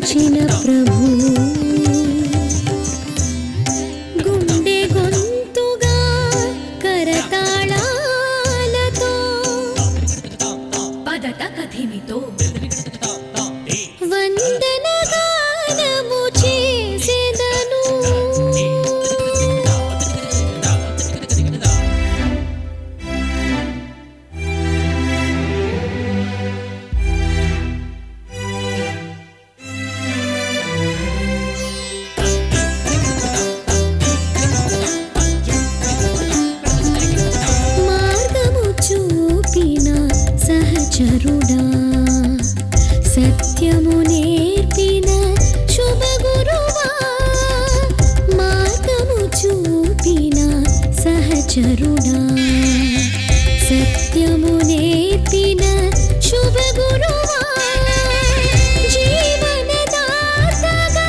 పిలిచిన ప్రభు గుండె గొంతుగా కరతాళాలతో పదట కథిమితో వందనగానము చేసెదను. మార్గము చూపిన సహచరుడా, సత్యము నేర్పిన శుభగురువా, మార్గము చూపిన సహచరుడా, సత్యము నేర్పిన శుభగురువా, జీవనదాతగా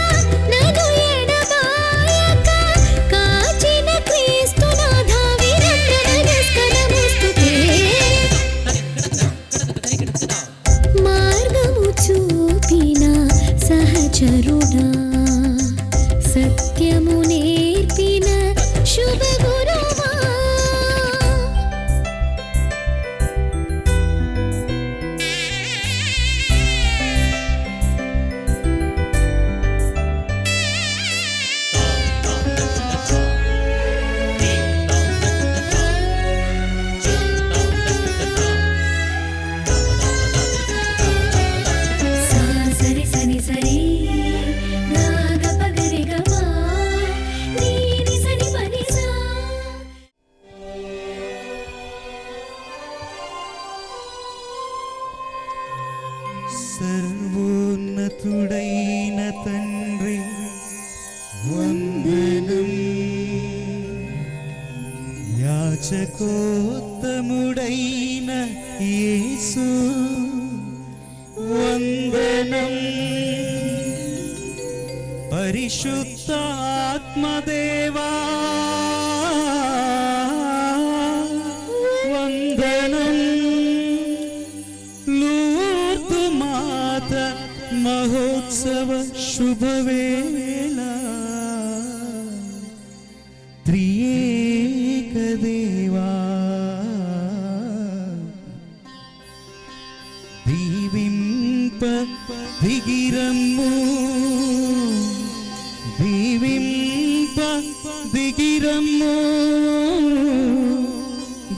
నన్ను ఎడబాయక కాచిన క్రీస్తునాథా వినమ్ర నమస్కారముస్తుతే. మార్గము చూపిన సహచరుడా, సత్యము నేర్పిన శుభగురువా. సా సరి సని సరి నాగ పగరి గమా నీని సని పని సా. సర్వోన్నతుడైన తండ్రి వందనం, యాచకోత్తముడైన యేసు వందనం, పరిశుద్ధ ఆత్మదేవా వందనం, లూర్దు మాత మహోత్సవ శుభవేళ, త్రియేక దేవా దీవింప దిగిరమ్ము, దీవింప దిగిరమ్ము,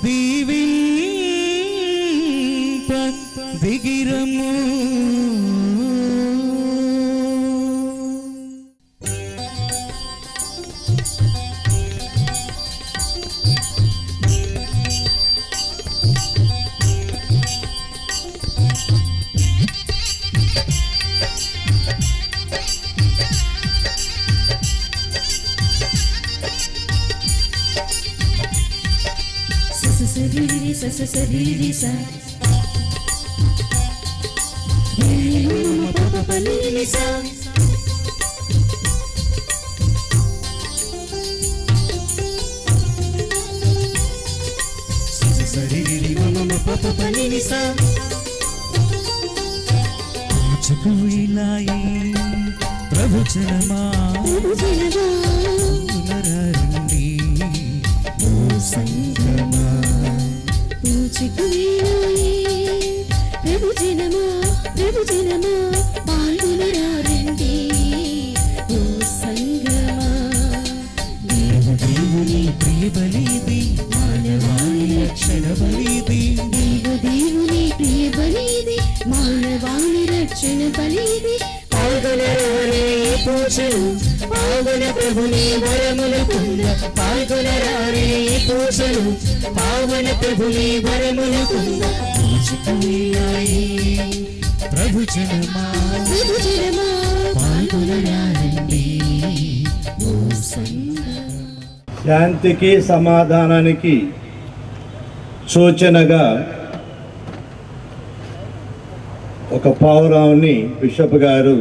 దీవింప దిగిరమ్ము. సససరిరి సససరిరి స మమ పప పని స సరిరి మమ పప పని స పూజకుయిలాయి ప్రభుజనమా పునరండి ఓ సంగమా, ప్రభు జనమా ప్రభు జనమా పాల్గొనరండి ఓ సంగమా. దేవుని ప్రియ బలిది, మానవాళి రక్షణ బలిది, దేవుని ప్రియ బలిది, మానవాళి రక్షణ బలిది. పాల్గొనరారే ఈ పూజలు, పావన ప్రభుని వరములు పొంద, పాల్గొనరారే ఈ పూజలు, పావన ప్రభుని వరములు పొంద. పూజకుయాయి ప్రభుజనమా ప్రభు జనమా పాల్గొనరారండి ఓ శాంతికి సమాధానానికి సూచనగా ఒక పావురాన్ని బిషప్ గారు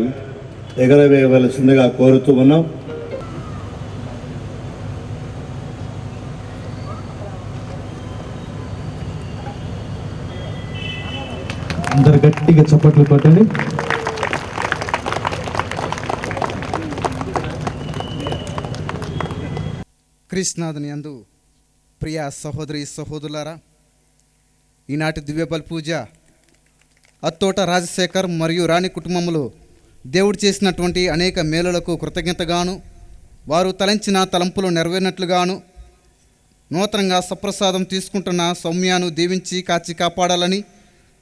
ఎగరవేయవలసిందిగా కోరుతూ ఉన్నాం. అందరు గట్టిగా చప్పట్లు కొట్టండి. క్రీస్తునాథుని యందు ప్రియ సహోదరి సహోదరులారా, ఈనాటి దివ్య బలి పూజ అత్తోట రాజశేఖర్ మరియు రాణి కుటుంబములు దేవుడు చేసినటువంటి అనేక మేలులకు కృతజ్ఞతగాను, వారు తలంచిన తలంపులు నెరవేరినట్లుగాను, నూతనంగా సప్రసాదం తీసుకుంటున్న సౌమ్యాను దీవించి కాచి కాపాడాలని,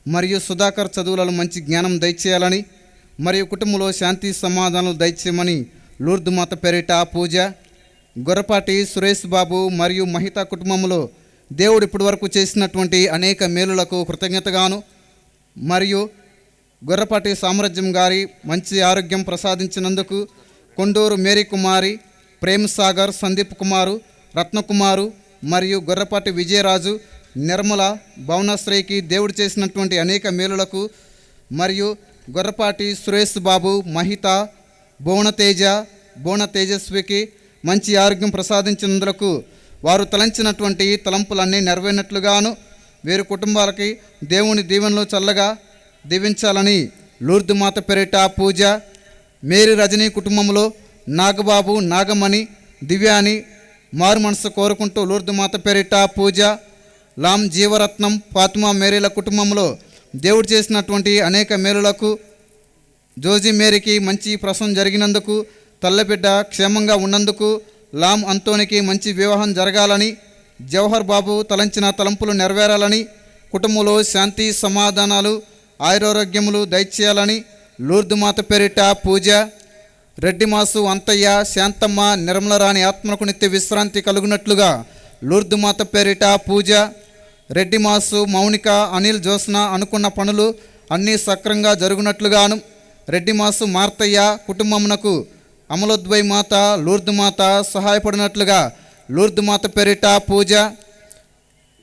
మరియు సుధాకర్ చదువులలో మంచి జ్ఞానం దయచేయాలని, మరియు కుటుంబంలో శాంతి సమాధానాలు దయచేయమని లూర్దు మాత పేరిట పూజ. గొర్రపాటి సురేష్ బాబు మరియు మహిత కుటుంబంలో దేవుడు ఇప్పటి వరకు చేసినటువంటి అనేక మేలులకు కృతజ్ఞతగాను, మరియు గొర్రపాటి సామ్రాజ్యం గారి మంచి ఆరోగ్యం ప్రసాదించినందుకు, కొండూరు మేరీ కుమారి, ప్రేమ్ సాగర్, సందీప్ కుమారు, రత్నకుమారు మరియు గొర్రపాటి విజయరాజు, నిర్మల, భవనశ్రీకి దేవుడు చేసినటువంటి అనేక మేలులకు, మరియు గొర్రపాటి సురేష్ బాబు, మహిత, బోన తేజస్వికి మంచి ఆరోగ్యం ప్రసాదించినందుకు, వారు తలంచినటువంటి తలంపులన్నీ నెరవేరినట్లుగాను, వీరి కుటుంబాలకి దేవుని దీవెనలు చల్లగా దీవించాలని లూర్దు మాత పేరిట పూజ. మేరీ రజనీ కుటుంబంలో నాగబాబు, నాగమణి, దివ్యాని మారు మనసు కోరుకుంటూ లూర్దు మాత పేరిట పూజ. లాం జీవరత్నం, ఫాతిమా మేరీల కుటుంబంలో దేవుడు చేసినటువంటి అనేక మేలులకు, జోజీ మేరీకి మంచి ప్రసవం జరిగినందుకు, తల్లబిడ్డ క్షేమంగా ఉన్నందుకు, లాం అంతోనికి మంచి వివాహం జరగాలని, జవహర్ బాబు తలంచిన తలంపులు నెరవేరాలని, కుటుంబంలో శాంతి సమాధానాలు ఆయురారోగ్యములు దయచేయాలని లూర్దు మాత పేరిట పూజ. రెడ్డి మాసు, అంతయ్య, శాంతమ్మ, నిర్మలరాణి ఆత్మలకు నిత్య విశ్రాంతి కలుగునట్లుగా లూర్దు మాత పేరిట పూజ. రెడ్డి మాసు, మౌనిక, అనిల్, జోస్న అనుకున్న పనులు అన్నీ సక్రంగా జరుగునట్లుగాను, రెడ్డి మాసు మార్తయ్య కుటుంబమునకు అమలోద్వై మాత, లూర్దు మాత సహాయపడినట్లుగా లూర్దు మాత పేరిట పూజ.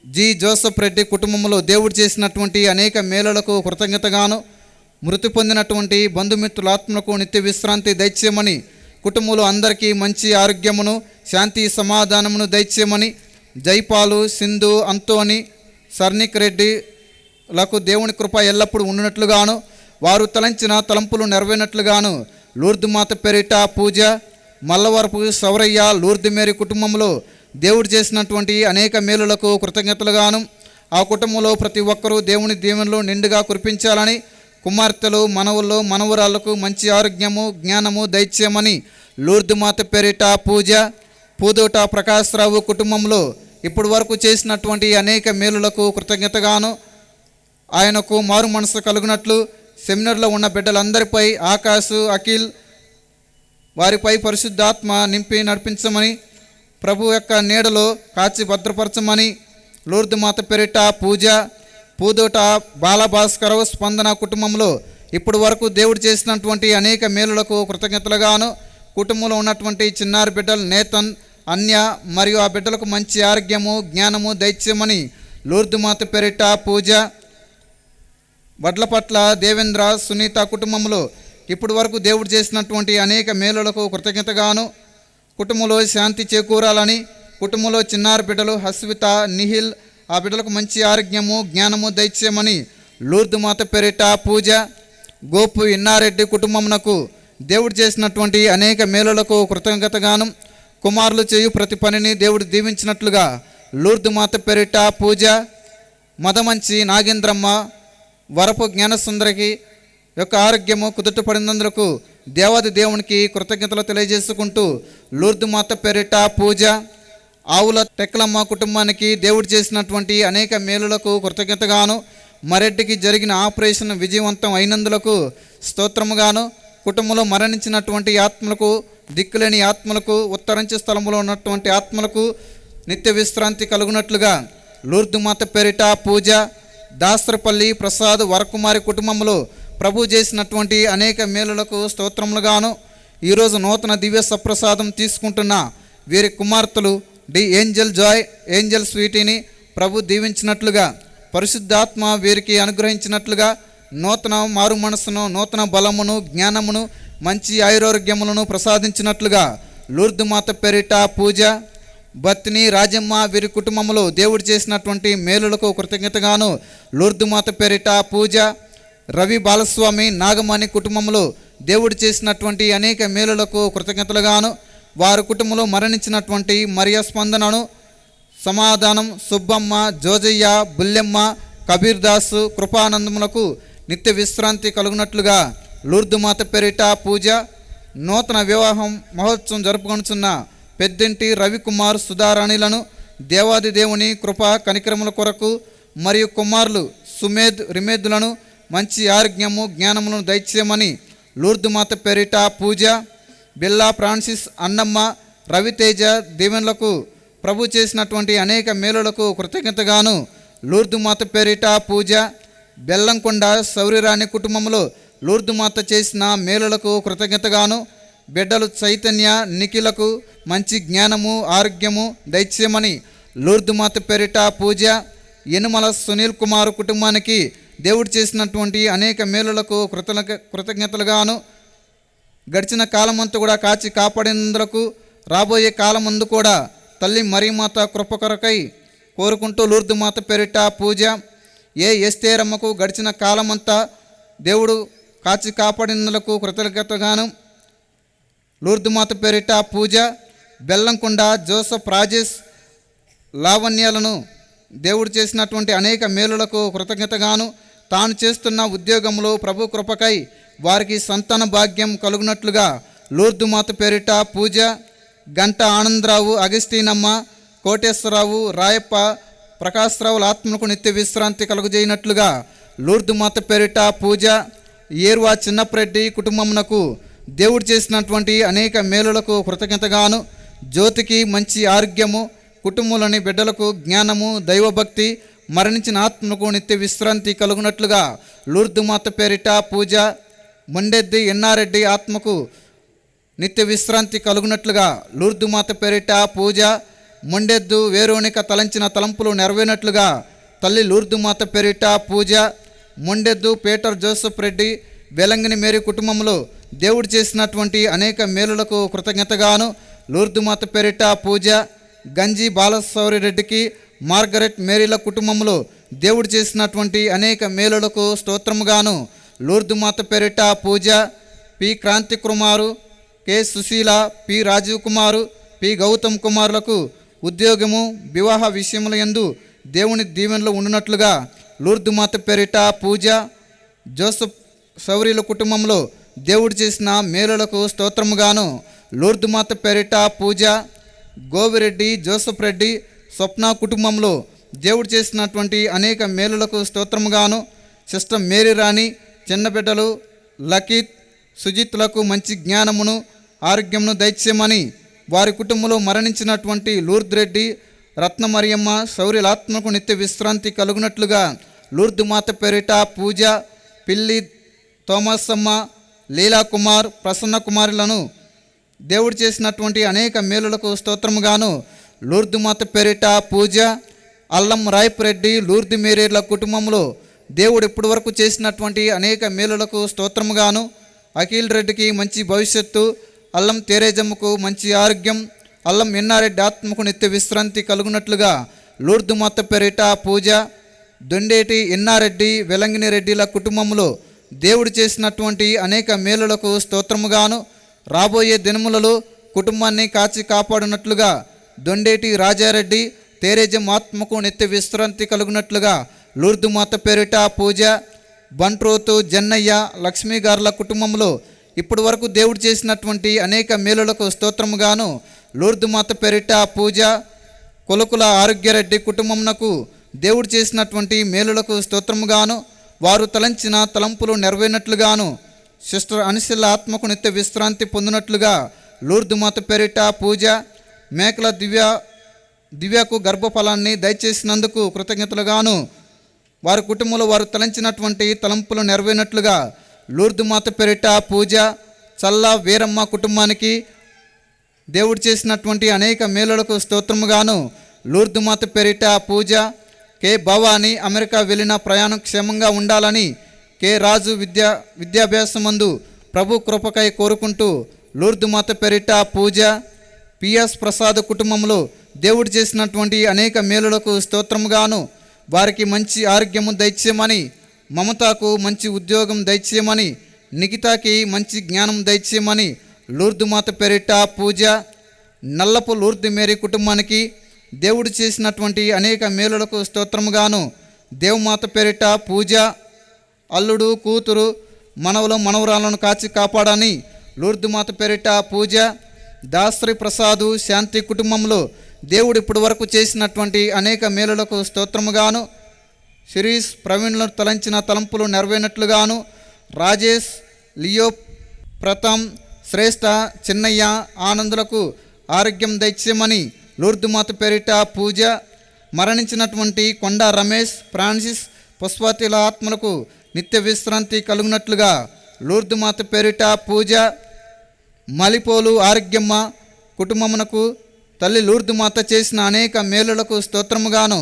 జి జోసఫ్ రెడ్డి కుటుంబంలో దేవుడు చేసినటువంటి అనేక మేలులకు కృతజ్ఞతగాను, మృతి పొందినటువంటి బంధుమిత్రుల ఆత్మలకు నిత్య విశ్రాంతి దయచేయమని, కుటుంబంలో అందరికీ మంచి ఆరోగ్యమును శాంతి సమాధానమును దయచేయమని, జైపాలు, సింధు, అంతోని, సర్నిక్ రెడ్డిలకు దేవుని కృప ఎల్లప్పుడూ ఉండినట్లుగాను, వారు తలంచిన తలంపులు నెరవేరినట్లుగాను లూర్దు మాత పేరిట పూజ. మల్లవరపు సౌరయ్య, లూర్దు మేరీ కుటుంబంలో దేవుడు చేసినటువంటి అనేక మేలులకు కృతజ్ఞతలుగాను, ఆ కుటుంబంలో ప్రతి ఒక్కరూ దేవుని దీవెనలు నిండుగా కురిపించాలని, కుమార్తెలు, మనవుల్లో, మనవరాళ్లకు మంచి ఆరోగ్యము జ్ఞానము దయచేయమని లూర్దు మాత పేరిట పూజ. పూదోట ప్రకాశ్రావు కుటుంబంలో ఇప్పటి వరకు చేసినటువంటి అనేక మేలులకు కృతజ్ఞతగాను, ఆయనకు మారు మనసు కలుగునట్లు, సెమినార్లో ఉన్న బిడ్డలందరిపై ఆకాశు, అఖిల్ వారిపై పరిశుద్ధాత్మ నింపి నడిపించమని, ప్రభు యొక్క నీడలో కాచి భద్రపరచమని లూర్దు మాత పేరిట పూజ. పూదోట బాలభాస్కరవ్, స్పందన కుటుంబంలో ఇప్పటి వరకు దేవుడు చేసినటువంటి అనేక మేలులకు కృతజ్ఞతలుగాను, కుటుంబంలో ఉన్నటువంటి చిన్నారి బిడ్డలు నేతన్, అన్య మరియు ఆ బిడ్డలకు మంచి ఆరోగ్యము జ్ఞానము దయచేయమని లూర్దు మాత పేరిట పూజ. వడ్లపట్ల దేవేంద్ర, సునీత కుటుంబంలో ఇప్పటి వరకు దేవుడు చేసినటువంటి అనేక మేలులకు కృతజ్ఞతగాను, కుటుంబంలో శాంతి చేకూరాలని, కుటుంబంలో చిన్నారి బిడ్డలు హస్విత, నిహిల్ ఆ బిడ్డలకు మంచి ఆరోగ్యము జ్ఞానము దయచేయమని లూర్దు మాత పేరిట పూజ. గోపు ఇన్నారెడ్డి కుటుంబమునకు దేవుడు చేసినటువంటి అనేక మేలులకు కృతజ్ఞతగాను, కుమారులు చేయు ప్రతి పనిని దేవుడు దీవించినట్లుగా లూర్దు మాత పేరిట పూజ. మదమంచి నాగేంద్రమ్మ, వరపు జ్ఞానసుందరికి యొక్క ఆరోగ్యము కుదుటపడినందుకు దేవాది దేవునికి కృతజ్ఞతలు తెలియజేసుకుంటూ లూర్దు మాత పేరిట పూజ. ఆవుల టెక్లమ్మ కుటుంబానికి దేవుడు చేసినటువంటి అనేక మేలులకు కృతజ్ఞతగాను, మరెడ్డికి జరిగిన ఆపరేషన్ విజయవంతం అయినందులకు స్తోత్రముగాను, కుటుంబంలో మరణించినటువంటి ఆత్మలకు, దిక్కులేని ఆత్మలకు, ఉత్తరంచు స్థలంలో ఉన్నటువంటి ఆత్మలకు నిత్య విశ్రాంతి కలుగునట్లుగా లూర్దు మాత పేరిట పూజ. దాసరపల్లి ప్రసాద్, వరకుమారి కుటుంబంలో ప్రభు చేసినటువంటి అనేక మేలులకు స్తోత్రములుగాను, ఈరోజు నూతన దివ్య సప్రసాదం తీసుకుంటున్న వీరి కుమార్తెలు డి ఏంజల్ జాయ్, ఏంజల్ స్వీటీని ప్రభు దీవించినట్లుగా, పరిశుద్ధాత్మ వీరికి అనుగ్రహించినట్లుగా, నూతన మారు మనసును, నూతన బలమును, జ్ఞానమును, మంచి ఆయురారోగ్యములను ప్రసాదించినట్లుగా లూర్దు మాత పేరిట పూజ. బత్ని రాజమ్మ వీరి కుటుంబంలో దేవుడు చేసినటువంటి మేలులకు కృతజ్ఞతగాను లూర్దు మాత పేరిట పూజ. రవి బాలస్వామి, నాగమణి కుటుంబంలో దేవుడు చేసినటువంటి అనేక మేలులకు కృతజ్ఞతలుగాను, వారి కుటుంబంలో మరణించినటువంటి మరియ స్పందనను, సమాధానం, సుబ్బమ్మ, జోజయ్య, బుల్లెమ్మ, కబీర్ దాసు, కృపానందములకు నిత్య విశ్రాంతి కలుగునట్లుగా లూర్దు మాత పేరిట పూజ. నూతన వివాహం మహోత్సవం జరుపుకొనుచున్న పెద్దింటి రవికుమార్, సుధారాణిలను దేవాది దేవుని కృప కనికరముల కొరకు మరియు కుమారులు సుమేద్, రిమేదులను మంచి ఆరోగ్యము, జ్ఞానములను దయచేయమని లూర్దు మాత పేరిట పూజ. బిల్లా ఫ్రాన్సిస్, అన్నమ్మ, రవితేజ దీవెనలకు ప్రభు చేసినటువంటి అనేక మేలులకు కృతజ్ఞతగాను లూర్దు మాత పేరిట పూజ. బెల్లంకొండ సౌరిరాణి కుటుంబంలో లూర్దు మాత చేసిన మేలులకు కృతజ్ఞతగాను బిడ్డలు చైతన్య, నిఖిలకు మంచి జ్ఞానము, ఆరోగ్యము దయచేయమని లూర్దు మాత పేరిట పూజ. యనుమల సునీల్ కుమార్ కుటుంబానికి దేవుడు చేసినటువంటి అనేక మేలులకు కృతజ్ఞతలుగాను గడిచిన కాలమంతా కూడా కాచి కాపాడినందులకు రాబోయే కాలమందు కూడా తల్లి మరియమాత కృప కొరకై కోరుకుంటూ లూర్దు మాత పేరిట పూజ. ఎస్తేరమ్మకు గడిచిన కాలమంతా దేవుడు కాచి కాపాడినందులకు కృతజ్ఞతగాను లూర్దు మాత పేరిట పూజ. బెల్లంకొండ జోసఫ్, రాజేష్, లావణ్యాలను దేవుడు చేసినటువంటి అనేక మేలులకు కృతజ్ఞతగాను తాను చేస్తున్న ఉద్యోగంలో ప్రభు కృపకై వారికి సంతాన భాగ్యం కలుగునట్లుగా లూర్దు మాత పేరిట పూజ. గంట ఆనందరావు, అగస్టీనమ్మ, కోటేశ్వరరావు, రాయప్ప, ప్రకాశ్రావుల ఆత్మకు నిత్య విశ్రాంతి కలుగజేయనట్లుగా లూర్దు మాత పేరిట పూజ. ఏర్వా చిన్నప్రెడ్డి కుటుంబమునకు దేవుడు చేసినటువంటి అనేక మేలులకు కృతజ్ఞతగాను జ్యోతికి మంచి ఆరోగ్యము, కుటుంబంలోని బిడ్డలకు జ్ఞానము, దైవభక్తి, మరణించిన ఆత్మకు నిత్య విశ్రాంతి కలుగునట్లుగా లూర్దు మాత పేరిట పూజ. మొండెద్ది ఎన్నారెడ్డి ఆత్మకు నిత్య విశ్రాంతి కలుగునట్లుగా లూర్దు మాత పేరిట పూజ. మొండెద్దు వేరోనిక తలంచిన తలంపులు నెరవేరినట్లుగా తల్లి లూర్దు మాత పేరిట పూజ. మొండెద్దు Peter Joseph Reddy, Velangini Mary కుటుంబంలో దేవుడు చేసినటువంటి అనేక మేలులకు కృతజ్ఞతగాను లూర్దు మాత పేరిట పూజ. గంజి బాలశౌరి రెడ్డికి, మార్గరెట్ మేరీల కుటుంబంలో దేవుడు చేసినటువంటి అనేక మేలులకు స్తోత్రముగాను లూర్దు మాత పేరిట పూజ. పి క్రాంతి కుమారు, కె సుశీల, పి రాజీవ్ కుమారు, పి గౌతమ్ కుమారులకు ఉద్యోగము, వివాహ విషయముల యందు దేవుని దీవెనలు ఉండునట్లుగా లూర్దు మాత పేరిట పూజ. జోసఫ్ సౌరీల కుటుంబంలో దేవుడు చేసిన మేలులకు స్తోత్రముగాను లూర్దు మాత పేరిట పూజ. గోవిరెడ్డి, జోసఫ్ రెడ్డి, స్వప్న కుటుంబంలో దేవుడు చేసినటువంటి అనేక మేలులకు స్తోత్రముగాను సిస్టర్ మేరీ రాణి, చిన్న బిడ్డలు లకీత్, సుజిత్లకు మంచి జ్ఞానమును, ఆరోగ్యమును దయచేయమని వారి కుటుంబంలో మరణించినటువంటి లూర్దు రెడ్డి, రత్న మరియమ్మ, శౌర్యులాత్మకు నిత్య విశ్రాంతి కలుగునట్లుగా లూర్దు మాత పేరిట పూజ. పిల్లి తోమసమ్మ, లీలా కుమార్, ప్రసన్న కుమారులను దేవుడు చేసినటువంటి అనేక మేలులకు స్తోత్రముగాను లూర్దు మాత పేరిట పూజ. అల్లం రాయపురెడ్డి, లూర్దు మేరీల కుటుంబంలో దేవుడు ఇప్పటి వరకు చేసినటువంటి అనేక మేలులకు స్తోత్రముగాను అఖిల్ రెడ్డికి మంచి భవిష్యత్తు, అల్లం తేరేజమ్మకు మంచి ఆరోగ్యం, అల్లం ఎన్నారెడ్డి ఆత్మకు నిత్య విశ్రాంతి కలుగునట్లుగా లూర్దు మాత పేరిట పూజ. దొండేటి ఎన్నారెడ్డి, వెలంగిని రెడ్డిల కుటుంబంలో దేవుడు చేసినటువంటి అనేక మేలులకు స్తోత్రముగాను రాబోయే దినములలో కుటుంబాన్ని కాచి కాపాడినట్లుగా దొండేటి రాజారెడ్డి, తేరేజం ఆత్మకు నిత్య విశ్రాంతి కలుగునట్లుగా లూర్దు మాత పేరిట పూజ. బంట్రోతు, జన్నయ్య, లక్ష్మీ గారుల కుటుంబంలో ఇప్పటి వరకు దేవుడు చేసినటువంటి అనేక మేలులకు స్తోత్రముగాను లూర్దు మాత పేరిట పూజ. కొలుకుల ఆరోగ్యరెడ్డి కుటుంబమునకు దేవుడు చేసినటువంటి మేలులకు స్తోత్రముగాను వారు తలంచిన తలంపులు నెరవేరినట్లుగాను సిస్టర్ అనిశిల్ల ఆత్మకు నిత్య విశ్రాంతి పొందినట్లుగా లూర్దు మాత పేరిట పూజ. మేకల దివ్యకు గర్భఫలాన్ని దయచేసినందుకు కృతజ్ఞతలుగాను వారి కుటుంబంలో వారు తలంచినటువంటి తలంపులు నెరవేరినట్లుగా లూర్దు మాత పేరిట పూజ. చల్లా వీరమ్మ కుటుంబానికి దేవుడు చేసినటువంటి అనేక మేలులకు స్తోత్రముగాను లూర్దు మాత పేరిట పూజ. కె భవాని అమెరికా వెళ్ళిన ప్రయాణం క్షేమంగా ఉండాలని కె రాజు విద్యాభ్యాసమందు ప్రభు కృపకై కోరుకుంటూ లూర్దు మాత పేరిట పూజ. పిఎస్ ప్రసాద్ కుటుంబంలో దేవుడు చేసినటువంటి అనేక మేలులకు స్తోత్రముగాను వారికి మంచి ఆరోగ్యము దయచేయమని, మమతాకు మంచి ఉద్యోగం దయచేయమని, నిఖితాకి మంచి జ్ఞానం దయచేయమని లూర్దు మాత పేరిట పూజ. నల్లపు లూర్ది మేరీ కుటుంబానికి దేవుడు చేసినటువంటి అనేక మేలులకు స్తోత్రముగాను దేవమాత పేరిట పూజ, అల్లుడు, కూతురు, మనవలు, మనవరాలను కాచి కాపాడని లూర్ది మాత పేరిట పూజ, దాసరి ప్రసాదు, శాంతి కుటుంబంలో దేవుడు ఇప్పటి వరకు చేసినటువంటి అనేక మేలులకు స్తోత్రముగాను శిరీష్, ప్రవీణ్లను తలంచిన తలంపులు నెరవేరినట్లుగాను రాజేష్, లియో, ప్రథమ్, శ్రేష్ఠ, చిన్నయ్య, ఆనందులకు ఆరోగ్యం దయచేయమని లూర్ది మాత పేరిట పూజ, మరణించినటువంటి కొండ రమేష్, ఫ్రాన్సిస్, పుష్పతిల ఆత్మలకు నిత్య విశ్రాంతి కలుగునట్లుగా లూర్ది మాత పేరిట పూజ, మలిపోలు ఆరోగ్యమ్మ కుటుంబమునకు తల్లి లూర్ది మాత చేసిన అనేక మేలులకు స్తోత్రముగాను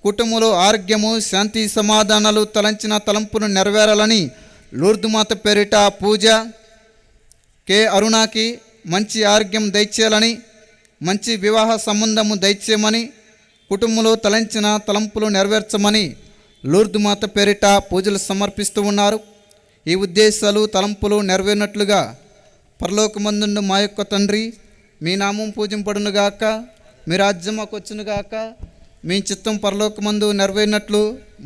కుటుంబంలో ఆరోగ్యము, శాంతి, సమాధానాలు తలంచిన తలంపును నెరవేరాలని లూర్ది మాత పేరిట పూజ, కే అరుణాకి మంచి ఆరోగ్యం దయచేయాలని, మంచి వివాహ సంబంధము దయచేయమని, కుటుంబంలో తలంచిన తలంపులు నెరవేర్చమని లూర్ది మాత పేరిట పూజలు సమర్పిస్తూ ఉన్నారు. ఈ ఉద్దేశాలు తలంపులు నెరవేరినట్లుగా పరలోకమందుండు మా యొక్క తండ్రి, మీ నామం పూజింపడునుగాక, మీ రాజ్యం మాకు వచ్చునుగాక, మీ చిత్తం పరలోకమందు నెరవేరినట్లు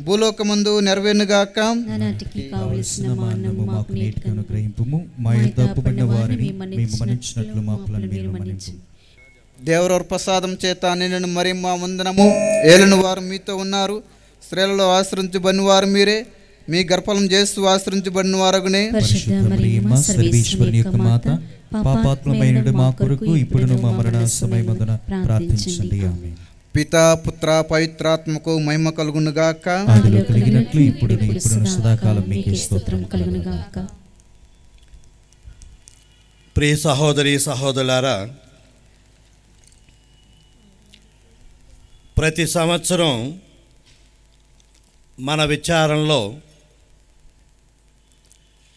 భూలోకమందు నెరవేరునుగాక. నానాటికి కావలసిన మాన్నము మాకు నేటికి అనుగ్రహింపుము. మా యొద్ద అప్పుబడిన వారిని మేము మన్నించినట్లు మా అప్పులను మీరు మన్నించండి. దేవరవర ప్రసాదం చేత నిన్ను మరి మా వందనము. ఏలిన వారు మీతో ఉన్నారు, స్త్రీలలో ఆశ్రయించబడిన వారు మీరే, మీ గర్భఫలం చేస్తూ ఆశ్రయించబడిన వారగునే. పరిశుద్ధ మరియమ్మ సర్వేశ్వరుని యొక్క మాత, పాపాత్మమైన మా కొరకు ఇప్పుడును మా మరణ సమయమందున ప్రార్థించండి. ఆమేన్. పితా, పుత్ర, పవిత్రాత్మకు మహిమ కలుగునుగాక. ఆదిలో కలిగినట్లు ఇప్పుడును సదాకాలం మీకే స్తోత్రం కలుగునుగాక. ప్రియ సహోదరి సహోదరులారా, ప్రతి సంవత్సరం మన విచారంలో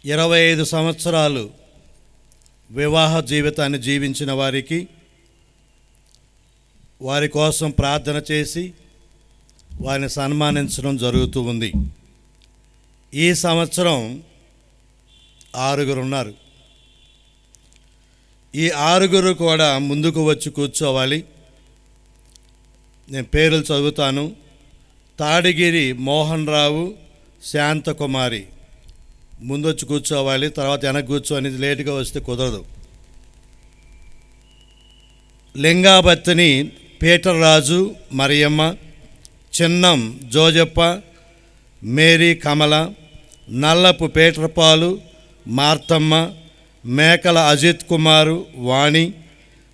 25 సంవత్సరాలు వివాహ జీవితాన్ని జీవించిన వారికి, వారి కోసం ప్రార్థన చేసి వారిని సన్మానించడం జరుగుతూ ఉంది. ఈ సంవత్సరం 6 ఉన్నారు. ఈ 6 కూడా ముందుకు వచ్చి కూర్చోవాలి. నేను పేర్లు చదువుతాను. తాడిగిరి మోహన్ రావు, శాంతకుమారి ముందొచ్చి కూర్చోవాలి. తర్వాత వెనక్కి కూర్చొని లేటుగా వస్తే కుదరదు. లింగాబత్తిని పీటర్ రాజు, మరియమ్మ, చిన్నం జోజప్ప, మేరీ కమల, నల్లపు పీటర్పాలు, మార్తమ్మ, మేకల అజిత్ కుమారు, వాణి,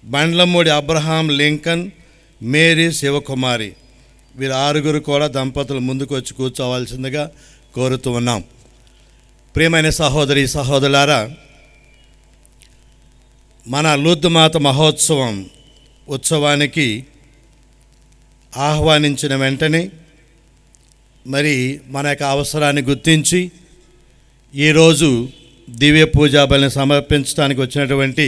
Bandlamudi Abraham Lincoln, Mary Sivakumari, వీరు 6 కూడా దంపతులు ముందుకు వచ్చి కూర్చోవలసిందిగా కోరుతూ ఉన్నాం. ప్రియమైన సహోదరి సహోదరులారా, మన లూర్ది మాత మహోత్సవం ఉత్సవానికి ఆహ్వానించిన వెంటనే మరి మన యొక్క అవసరాన్ని గుర్తించి ఈరోజు దివ్య పూజా బలిని సమర్పించడానికి వచ్చినటువంటి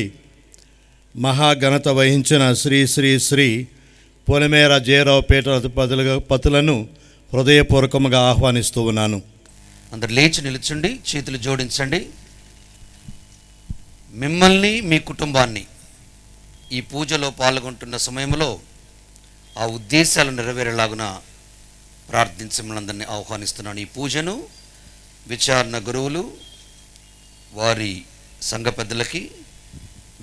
మహాఘనత వహించిన శ్రీ శ్రీ శ్రీ పొలిమేర జయరావు పీఠాధిపతులను హృదయపూర్వకంగా ఆహ్వానిస్తూ ఉన్నాను. అందరు లేచి నిలుచుండి, చేతులు జోడించండి. మిమ్మల్ని, మీ కుటుంబాన్ని ఈ పూజలో పాల్గొంటున్న సమయంలో ఆ ఉద్దేశాలు నెరవేరేలాగున ప్రార్థించమని అందరినీ ఆహ్వానిస్తున్నాను. ఈ పూజను విచారణ గురువులు, వారి సంఘ పెద్దలకి,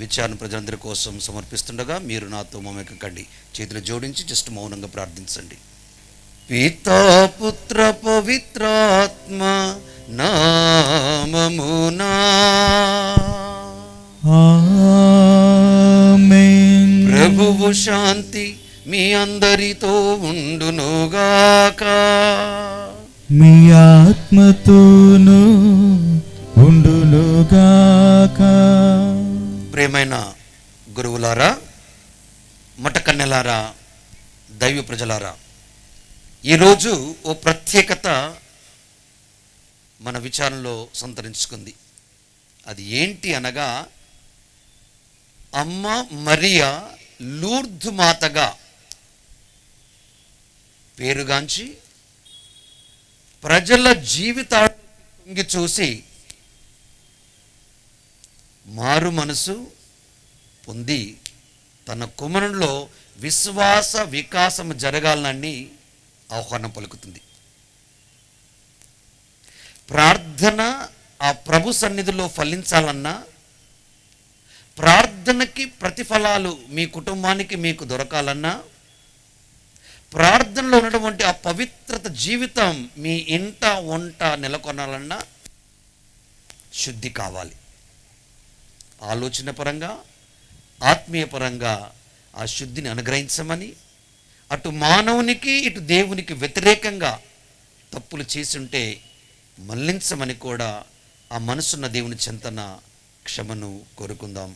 విచారణ ప్రజలందరి కోసం సమర్పిస్తుండగా మీరు నాతో మమేకండి. చేతులు జోడించి జస్ట్ మౌనంగా ప్రార్థించండి. పితా పుత్ర పవిత్రాత్మ నామమునా ఆమేన్. ప్రభువు శాంతి మీ అందరితో ఉండునుగాక. మీ ఆత్మతోను ఉండునుగాక. ప్రియమైన గురువులారా, మఠకన్నెలారా, దైవ ప్రజలారా, ఈరోజు ఓ ప్రత్యేకత మన విచారణలో సంతరించుకుంది. అది ఏంటి అనగా, అమ్మ మరియా లూర్దు మాతగా పేరుగాంచి ప్రజల జీవితాన్ని చూసి మారు మనసు పొంది తన కుమారునిలో విశ్వాస వికాసం జరగాలని ఆహ్వానం పలుకుతుంది. ప్రార్థన ఆ ప్రభు సన్నిధిలో ఫలించాలన్నా, ప్రార్థనకి ప్రతిఫలాలు మీ కుటుంబానికి మీకు దొరకాలన్నా, ప్రార్థనలో ఉన్నటువంటి ఆ పవిత్రత జీవితం మీ ఇంట వంట నెలకొనాలన్నా శుద్ధి కావాలి. ఆలోచన పరంగా, ఆత్మీయ పరంగా ఆ శుద్ధిని అనుగ్రహించమని, అటు మానవునికి ఇటు దేవునికి వ్యతిరేకంగా తప్పులు చేసుంటే మళ్లించమని కూడా ఆ మనసున్న దేవుని చెంతన క్షమను కోరుకుందాం.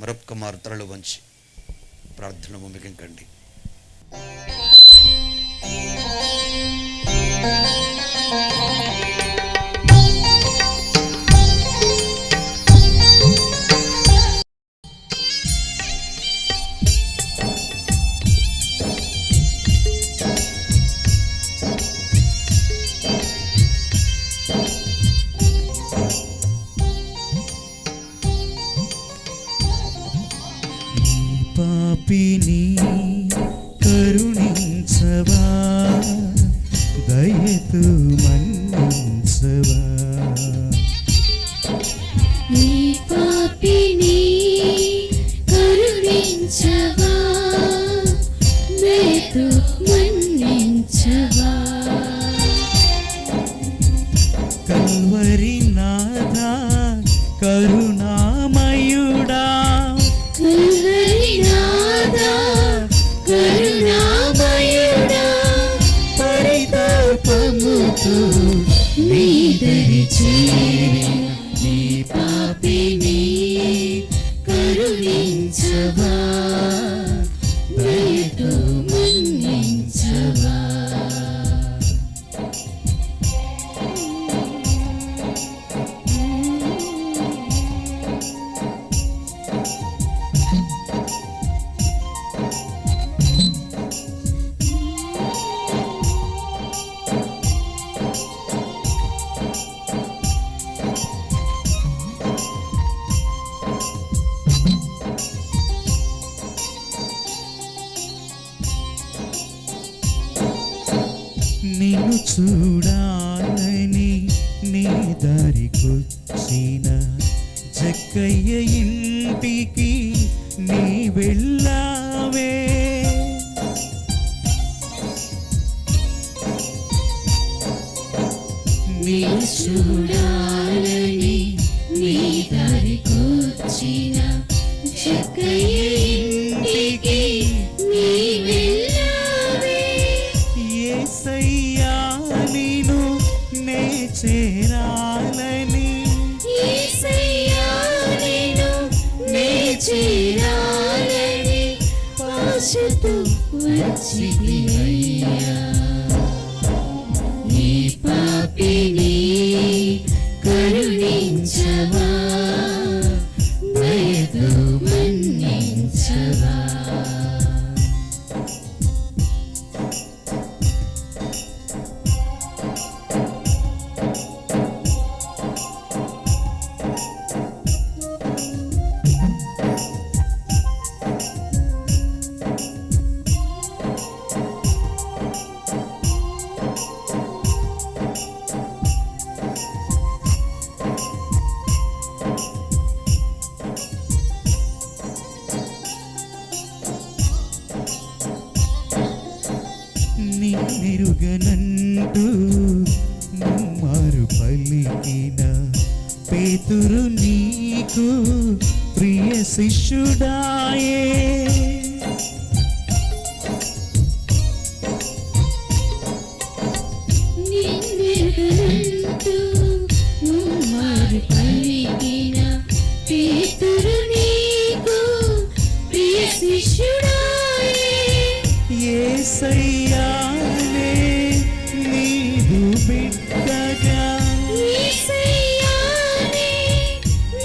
మరొక్క మారు తరలు వంచి ప్రార్థన ముగింకండి. పాపిని కరుణించవా, దయతో మన్నించవా. నీ పాపిని కరుణించవా, దయతో మన్నించవా. కల్వరి నాథ కరుణామయుడా, కల్వరినాథా కరుణామయుడా, పరితాపముతో నీ దరి చేరి నీ పాపిని కరుణించవా, దయతో మన్నించవా. నిన్ను చూడాలని నీ దారికొచ్చిన జక్కయ్య ఇంటికి నీ వెళ్ళావే. నిన్ను చూడాలని నీ దారికొచ్చిన జక్కయ్య ఇంటికి నీ వెళ్ళావే. యేసయ్యా నిన్ను నే చేరాలని, యేసయ్యా నిన్ను నే చేరాలని ఆశతో వచ్చితివయ్యా. నీ పాపిని కరుణించవా, దయతో మన్నించవా. నిన్నెరుగనంటూ ముమ్మారు పలికిన పేతురు నీకు ప్రియ శిష్యుడాయే. నిన్నెరుగనంటూ ముమ్మారు పలికిన పేతురు నీకు ప్రియ శిష్యుడాయే. యేసయ్యానే నీదు బిడ్డగా, యేసయ్యానే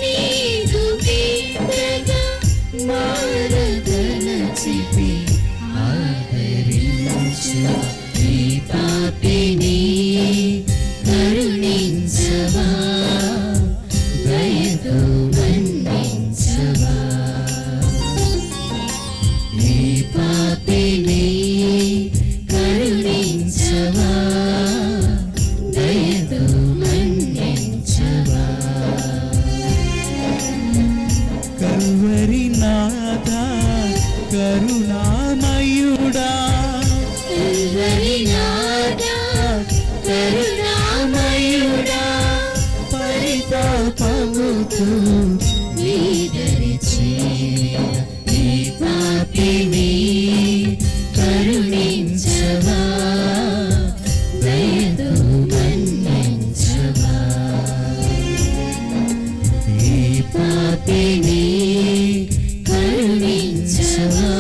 నీదు బిడ్డగా మారదలచితి ఆదరించు. నీ పాపిని కరుణించు. మన్నించవా, దయతో మన్నించవా. కల్వరి నాథా కరుణామయుడా, కల్వరి నాథా కరుణామయుడా, పరితాపముతో నీదరి చేర నీ పాపిని కరుణించవా, దయతో మన్నించవా. ఈ పాపిని కరుణించవా,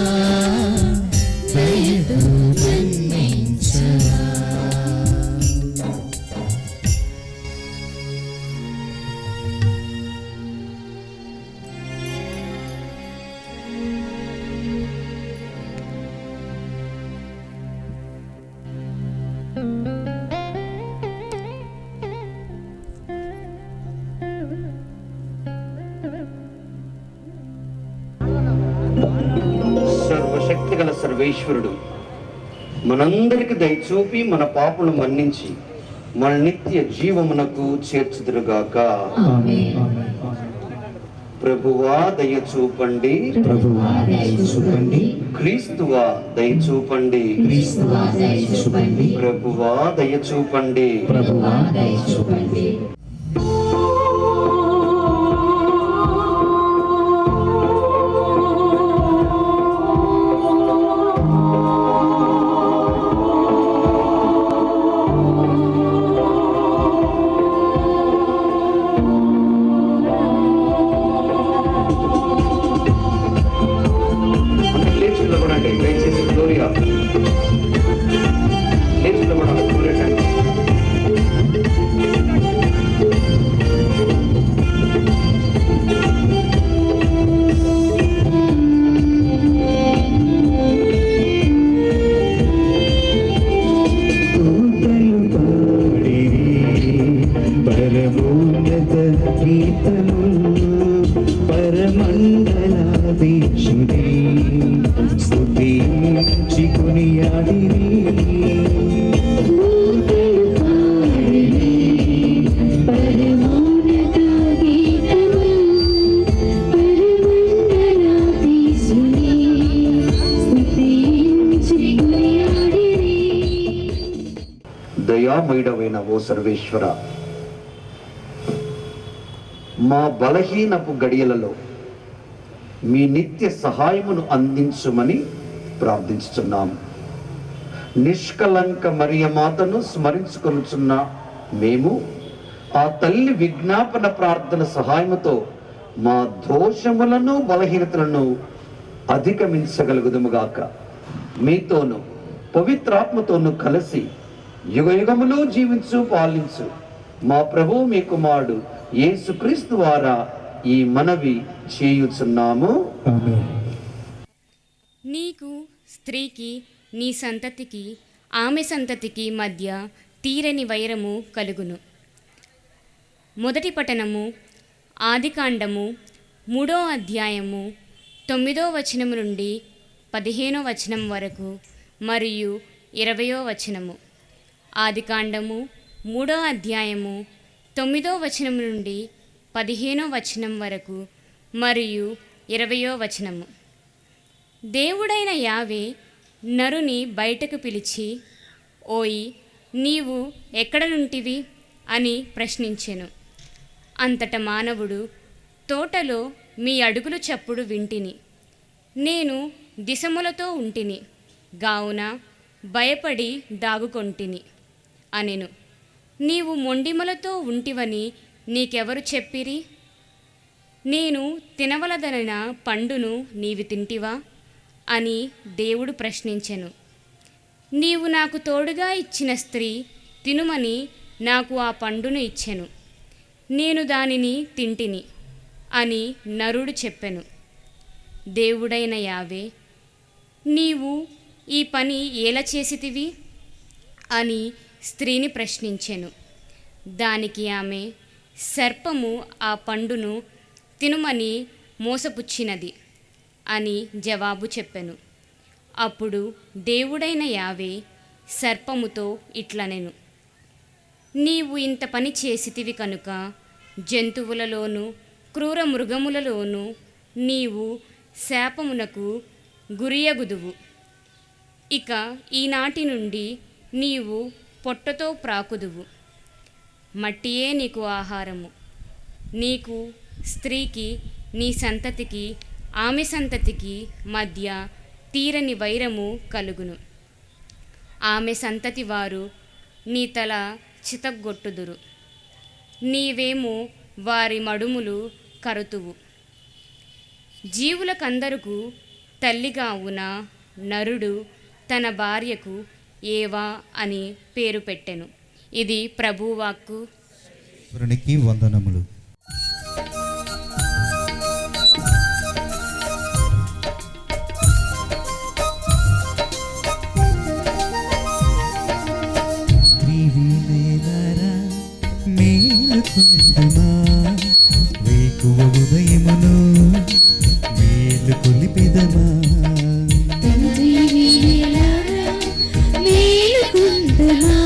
దయతో మన్నించవా. సర్వశక్తిగల సర్వేశ్వరుడు మనందరికి దయచూపి మన పాపలు మన్నించి మన నిత్య జీవమునకు చేర్చుదురుగాక. ప్రభువా దయచూపండి, ప్రభువా దయచూపండి, క్రీస్తువా దయచూపండి, క్రీస్తువా దయచూపండి, ప్రభువా దయచూపండి. ప్రభువా దయచూపండి. లేచి నిలబడండి, దయచేసి గ్లోరియా లేచి నిలబడాలి. కూరేటండి. పరమోన్నత గీతము పరమండలాధీశుడే స్తుతించి కొనియాడిరి. పరమోన్నత గీతము పరమండలాధీశుని స్తుతించి కొనియాడిరి. దయామయుడవైన ఓ సర్వేశ్వర, మా బలహీనపు గడియలలో మీ నిత్య సహాయమును అందించుమని ప్రార్థించుచున్నాము. నిష్కలంక మరియమాతను స్మరించుకొనుచున్న మేము ఆ తల్లి విజ్ఞాపన ప్రార్థన సహాయముతో మా దోషములను బలహీనతలను అధిగమించగలుగుదుముగాక. మీతోను పవిత్రాత్మతోను కలిసి యుగయుగములు జీవించు పాలించు మా ప్రభువు మీ కుమారుడు యేసుక్రీస్తు ద్వారా ఈ మనవి చేయుచున్నాము. ఆమేన్. నీకు స్త్రీకి నీ సంతతికి ఆమె సంతతికి మధ్య తీరని వైరము కలుగును. మొదటి పఠనము ఆదికాండము 3వ అధ్యాయము 9వ వచనము నుండి 15వ వచనం వరకు మరియు 20వ వచనము. ఆదికాండము 3వ అధ్యాయము 9వ వచనం నుండి 15వ వచనం వరకు మరియు 20వ వచనము. దేవుడైన యావే నరుని బయటకు పిలిచి, ఓయి నీవు ఎక్కడ నుంటివి అని ప్రశ్నించెను. అంతట మానవుడు, తోటలో మీ అడుగులు చప్పుడు వింటిని, నేను దిశములతో ఉంటిని, గావున భయపడి దాగుకొంటిని అనెను. నీవు మొండిమలతో ఉంటివని నీకెవరు చెప్పిరి? నేను తినవలదనైన పండును నీవు తింటివా అని దేవుడు ప్రశ్నించెను. నీవు నాకు తోడుగా ఇచ్చిన స్త్రీ తినుమని నాకు ఆ పండును ఇచ్చెను, నేను దానిని తింటిని అని నరుడు చెప్పెను. దేవుడైన యావే, నీవు ఈ పని ఎలా చేసితివి అని స్త్రీని ప్రశ్నించెను. దానికి ఆమె, సర్పము ఆ పండును తినుమని మోసపుచ్చినది అని జవాబు చెప్పెను. అప్పుడు దేవుడైన యావే సర్పముతో ఇట్లనెను, నీవు ఇంత పని చేసితివి కనుక జంతువులలోనూ క్రూర మృగములలోనూ నీవు శాపమునకు గురియగుదువు. ఇక ఈనాటి నుండి నీవు పొట్టతో ప్రాకుదువు, మట్టియే నీకు ఆహారము. నీకు స్త్రీకి నీ సంతతికి ఆమె సంతతికి మధ్య తీరని వైరము కలుగును. ఆమె సంతతి వారు నీ తల చితగ్గొట్టుదురు, నీవేమో వారి మడుములు కరుతువు. జీవులకందరకు తల్లిగా ఉన్న నరుడు తన భార్యకు ఏవా అని పేరు పెట్టెను. ఇది ప్రభువాక్కు. ఈశ్వరునికి వందనములు. మేలుకుందుమా వేకువ ఉదయమును మేలు కొలిపెదమా, మేలుకుందుమా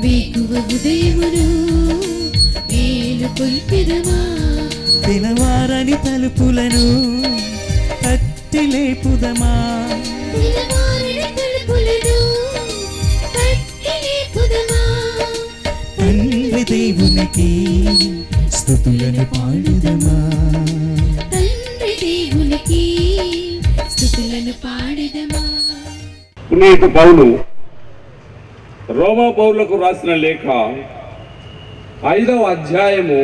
వేకువ ఉదయమును మేలు కొలిపెదమా. తెలవారని తలుపులను తట్టి లేపుదమా, తండ్రి దేవునికి స్తుతులను పాడుదమా, తండ్రి దేవునికి స్తుతులను పాడుదమా. పునీత పౌలు రోమా పౌరులకు రాసిన లేఖ 5వ అధ్యాయము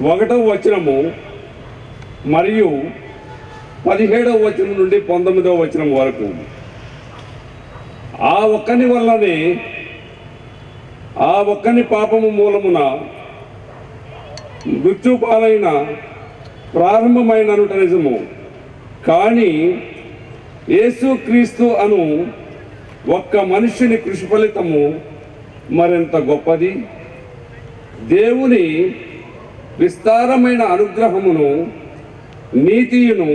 1వ వచనము మరియు 17వ వచనం నుండి 19వ వచనం వరకు. ఆ ఒక్కని వల్లనే ఆ ఒక్కని పాపము మూలమున మృత్యుపాలైన ప్రారంభమైననుట నిజము. కానీ యేసుక్రీస్తు అను ఒక్క మనుష్యుని కృషి ఫలితము మరింత గొప్పది. దేవుని విస్తారమైన అనుగ్రహమును నీతియును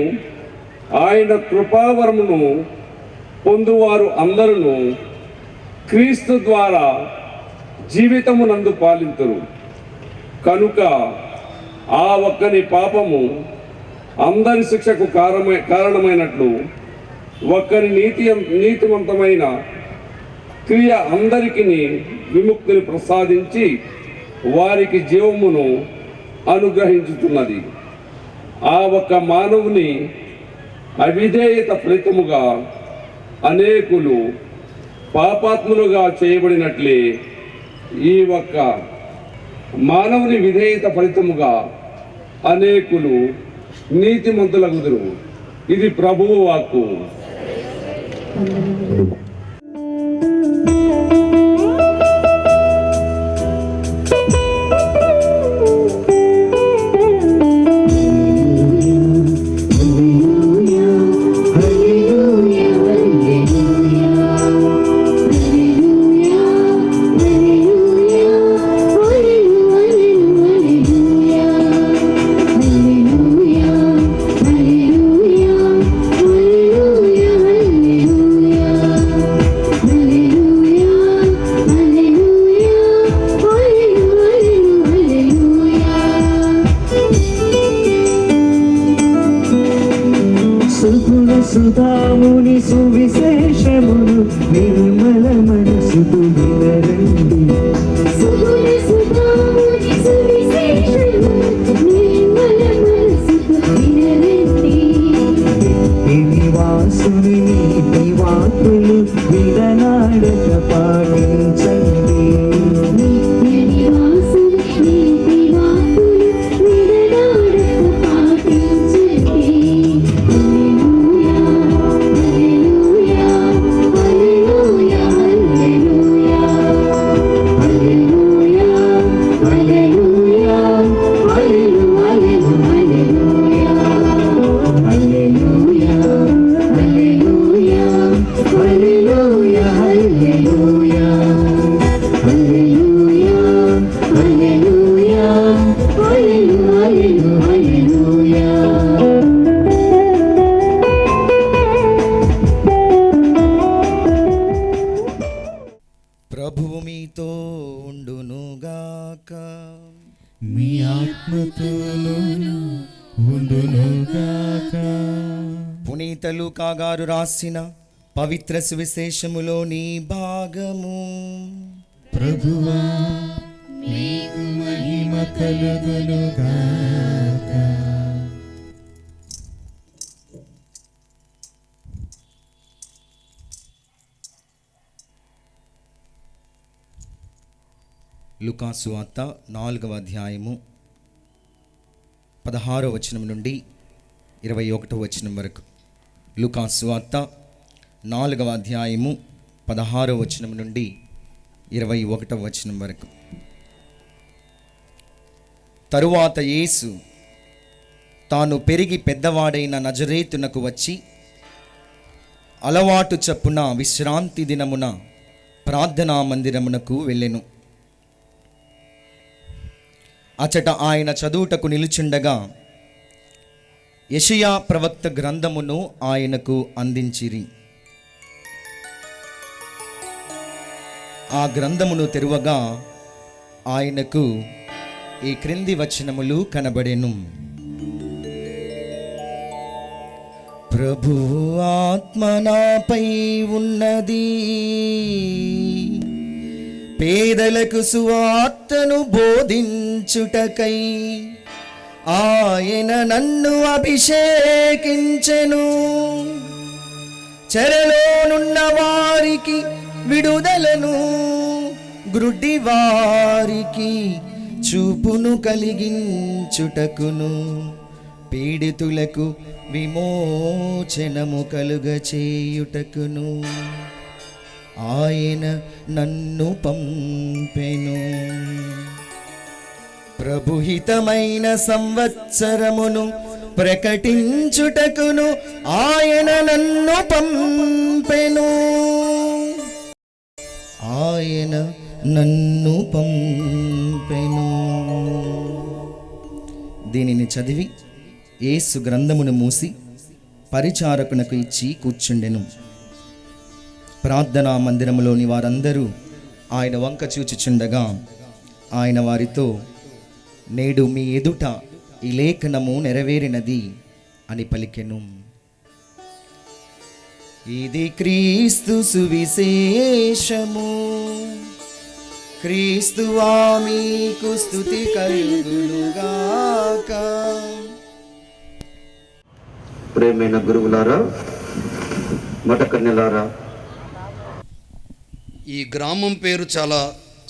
ఆయన కృపావరమును పొందువారు అందరూ క్రీస్తు ద్వారా జీవితమునందు పాలింతురు. కనుక ఆ ఒక్కని పాపము అందరి శిక్షకు కారణమైనట్లు ఒక్కని నీతివంతమైన క్రియ అందరికీ విముక్తిని ప్రసాదించి వారికి జీవమును అనుగ్రహించుతున్నది. ఆ ఒక్క మానవుని అవిధేయత ఫలితముగా అనేకులు పాపాత్ములుగా చేయబడినట్లే ఈ ఒక్క మానవుని విధేయత ఫలితముగా అనేకులు నీతిమంతులగుదురు. ఇది ప్రభువు వాక్కు. ప్రభువు మీతో ఉండునుగాక. మీ ఆత్మతోను ఉండునుగాక. పునీత లూకా గారు రాసిన పవిత్ర సువిశేషములోని భాగము. ప్రభువా మీకు మహిమ కలుగునుగాక. లూకా సువార్త 4వ అధ్యాయము 16వ వచనం నుండి 21వ వచనం వరకు. లూకా సువార్త 4వ అధ్యాయము 16వ వచనం నుండి 21వ వచనం వరకు. తరువాత యేసు తాను పెరిగి పెద్దవాడైన నజరేతునకు వచ్చి అలవాటు చప్పున విశ్రాంతి దినమున ప్రార్థనా మందిరమునకు వెళ్ళెను. అచట ఆయన చదువుటకు నిలుచుండగా యెషయా ప్రవక్త గ్రంథమును ఆయనకు అందించిరి. ఆ గ్రంథమును తెరువగా ఆయనకు ఈ క్రింది వచనములు కనబడెను. ప్రభు ఆత్మ నాపై ఉన్నది, పేదలకు సువార్తను బోధించుటకై ఆయన నన్ను అభిషేకించెను. చెరలోనున్న వారికి విడుదలను, గ్రుడ్డి వారికి చూపును కలిగించుటకును, పీడితులకు విమోచనము కలుగచేయుటకును ఆయన నన్ను పంపెను. ప్రభుహితమైన సంవత్సరమును ప్రకటించుటకును ఆయన నన్ను పంపెను. ఆయన నన్ను పంపెను. దీనిని చదివి యేసు గ్రంథమును మూసి పరిచారకునకు ఇచ్చి కూర్చుండెను. ప్రార్థనా మందిరములోని వారందరూ ఆయన వంక చూచుచుండగా ఆయన వారితో, నేడు మీ ఎదుట ఈ లేఖనము నెరవేరినది అని పలికెను. ఇది క్రీస్తు సువిశేషము. క్రీస్తువా మీకు స్తుతి కలుగునుగాక. ప్రేమైన గురువులారా, మఠకన్యలారా, ఈ గ్రామం పేరు చాలా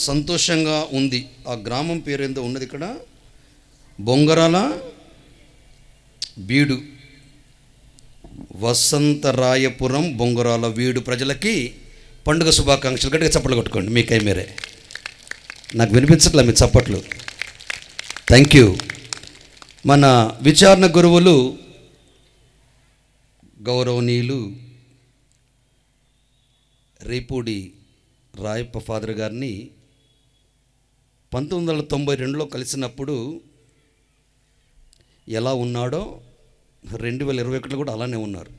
సంతోషంగా ఉంది. ఆ గ్రామం పేరు ఏందో ఉన్నది ఇక్కడ, బొంగరాల బీడు, వసంతరాయపురం బొంగరాల వీడు ప్రజలకి పండుగ శుభాకాంక్షలు. గట్టిగా చప్పట్లు కొట్టుకోండి మీకై మీరే. నాకు వినిపించట్లే మీ చప్పట్లు. Thank you. మన విచారణ గురువులు గౌరవనీయులు రేపూడి రాయప్ప ఫాదర్ గారిని 1992లో కలిసినప్పుడు ఎలా ఉన్నాడో 2021లో కూడా అలానే ఉన్నారు.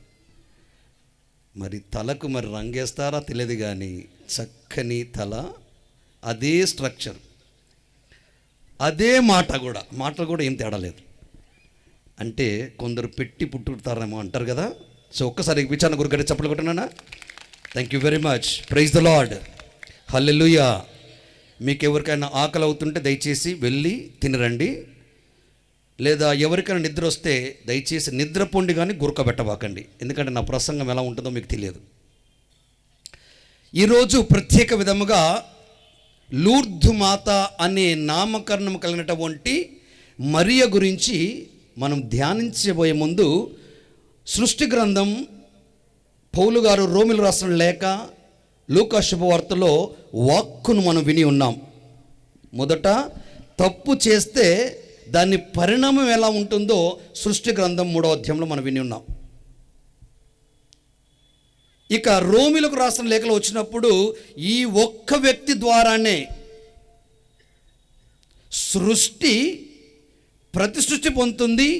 మరి తలకు మరి రంగేస్తారా తెలియదు కానీ చక్కని తల, అదే స్ట్రక్చర్, అదే మాటలు కూడా ఏం తేడా లేదు. అంటే కొందరు పెట్టి పుట్టుతారేమో అంటారు కదా. సో ఒక్కసారి విచారణ గురుగారి చప్పట్లు కొట్టినానా. Thank you very much. Praise the Lord. Hallelujah. మీకు ఎవరికైనా ఆకలి అవుతుంటే దయచేసి వెళ్ళి తినరండి. లేదా ఎవరికైనా నిద్ర వస్తే దయచేసి నిద్రపోండి కానీ గురకబెట్టబాకండి. ఎందుకంటే నా ప్రసంగం ఎలా ఉంటుందో మీకు తెలియదు. ఈరోజు ప్రత్యేక విధముగా లూర్దు మాత అనే నామకరణం కలిగినటువంటి మరియ గురించి మనం ధ్యానించబోయే ముందు సృష్టి గ్రంథం పౌలు గారు రోమిలు రాసిన లేఖ లూకా శుభవార్తలో వాక్కును మనం విని ఉన్నాం. మొదట తప్పు చేస్తే దాని పరిణామం ఎలా ఉంటుందో సృష్టి గ్రంథం 3వ అధ్యాయంలో మనం విని ఉన్నాం. ఇక రోమిలకు రాసిన లేఖలో వచ్చినప్పుడు ఈ ఒక్క వ్యక్తి ద్వారానే సృష్టి ప్రతి సృష్టి పొందుతుంది.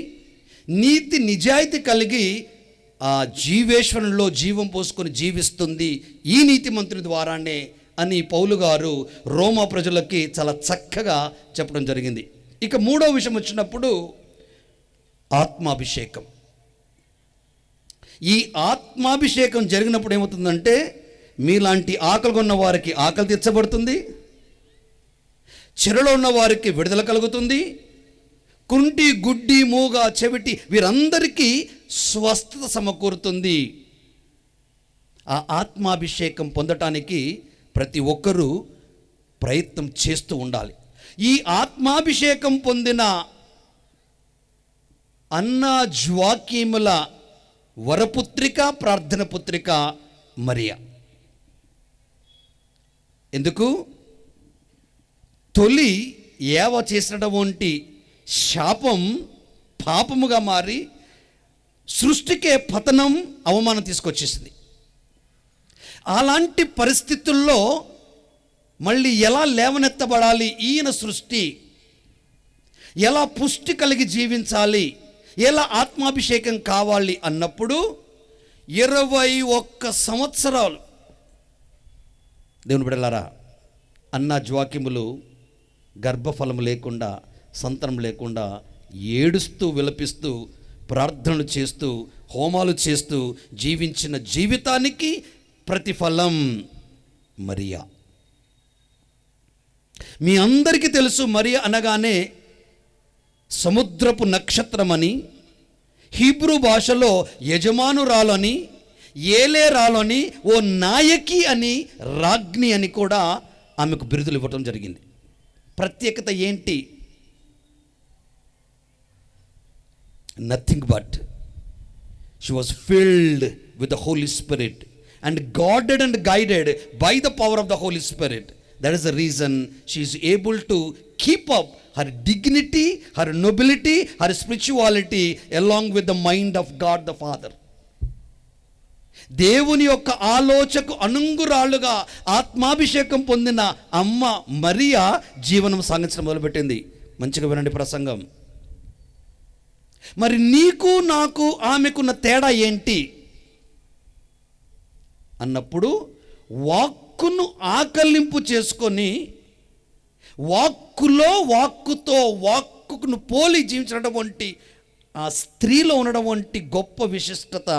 నీతి నిజాయితీ కలిగి ఆ జీవేశ్వరంలో జీవం పోసుకొని జీవిస్తుంది. ఈ నీతిమంతుని ద్వారానే అని పౌలు గారు రోమా ప్రజలకి చాలా చక్కగా చెప్పడం జరిగింది. ఇక మూడో విషయం వచ్చినప్పుడు ఆత్మాభిషేకం. ఈ ఆత్మాభిషేకం జరిగినప్పుడు ఏమవుతుందంటే, మీలాంటి ఆకలి ఉన్న వారికి ఆకలి తీర్చబడుతుంది, చెరలో ఉన్న వారికి విడుదల కలుగుతుంది, కుంటి, గుడ్డి, మూగ, చెవిటి వీరందరికీ స్వస్థత సమకూరుతుంది. ఆ ఆత్మాభిషేకం పొందటానికి ప్రతి ఒక్కరూ ప్రయత్నం చేస్తూ ఉండాలి. ఈ ఆత్మాభిషేకం పొందిన అన్నా జ్వాకీముల వరపుత్రిక, ప్రార్థన పుత్రిక మరియా. ఎందుకు? తొలి ఏవ చేసినటువంటి శాపం పాపముగా మారి సృష్టికే పతనం, అవమానం తీసుకొచ్చేసింది. అలాంటి పరిస్థితుల్లో మళ్ళీ ఎలా లేవనెత్తబడాలి, ఈయన సృష్టి ఎలా పుష్టి కలిగి జీవించాలి, ఎలా ఆత్మాభిషేకం కావాలి అన్నప్పుడు 21 సంవత్సరాలు దేవుని బిడ్డలారా, అన్నా జ్వాకిములు గర్భఫలం లేకుండా, సంతానం లేకుండా ఏడుస్తూ విలపిస్తూ ప్రార్థనలు చేస్తూ హోమాలు చేస్తూ జీవించిన జీవితానికి ప్రతిఫలం మరియా. మీ అందరికీ తెలుసు, మరియా అనగానే సముద్రపు నక్షత్రమని, హీబ్రూ భాషలో యజమానురాలని, ఏలేరాలని, ఓ నాయకి అని, రాజ్ఞి అని కూడా ఆమెకు బిరుదులు ఇవ్వటం జరిగింది. ప్రత్యేకత ఏంటి? Nothing but she was filled with the holy spirit and guarded and guided by the power of the Holy Spirit. That is the reason she is able to keep up her dignity, her nobility, her spirituality along with the mind of God the Father. దేవుని యొక్క ఆలోచనకు అనుగురాలుగా ఆత్మాభిషేకం పొందిన అమ్మ మరియా జీవనం సాగించడం మొదలుపెట్టింది. మంచిగా వినండి ప్రసంగం. మరి నీకు నాకు ఆమెకున్న తేడా ఏంటి అన్నప్పుడు, వాక్కును ఆకలింపు చేసుకొని వాక్కుతో వాక్కును పోలి జీవించినటువంటి ఆ స్త్రీలో ఉన్నటువంటి గొప్ప విశిష్టత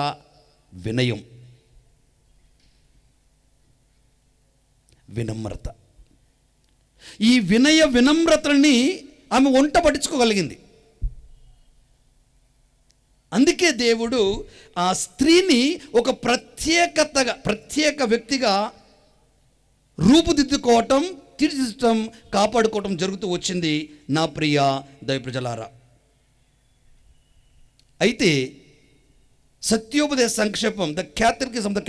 వినయం, వినమ్రత. ఈ వినమ్రతని ఆమె వంట పట్టించుకోగలిగింది. అందుకే దేవుడు ఆ స్త్రీని ఒక ప్రత్యేక వ్యక్తిగా రూపుదిద్దుకోవటం, తీర్చిదిద్దటం, కాపాడుకోవటం జరుగుతూ వచ్చింది నా ప్రియ దైవ ప్రజలారా. అయితే సత్యోపదేశ సంక్షేపం, the Catholicism of the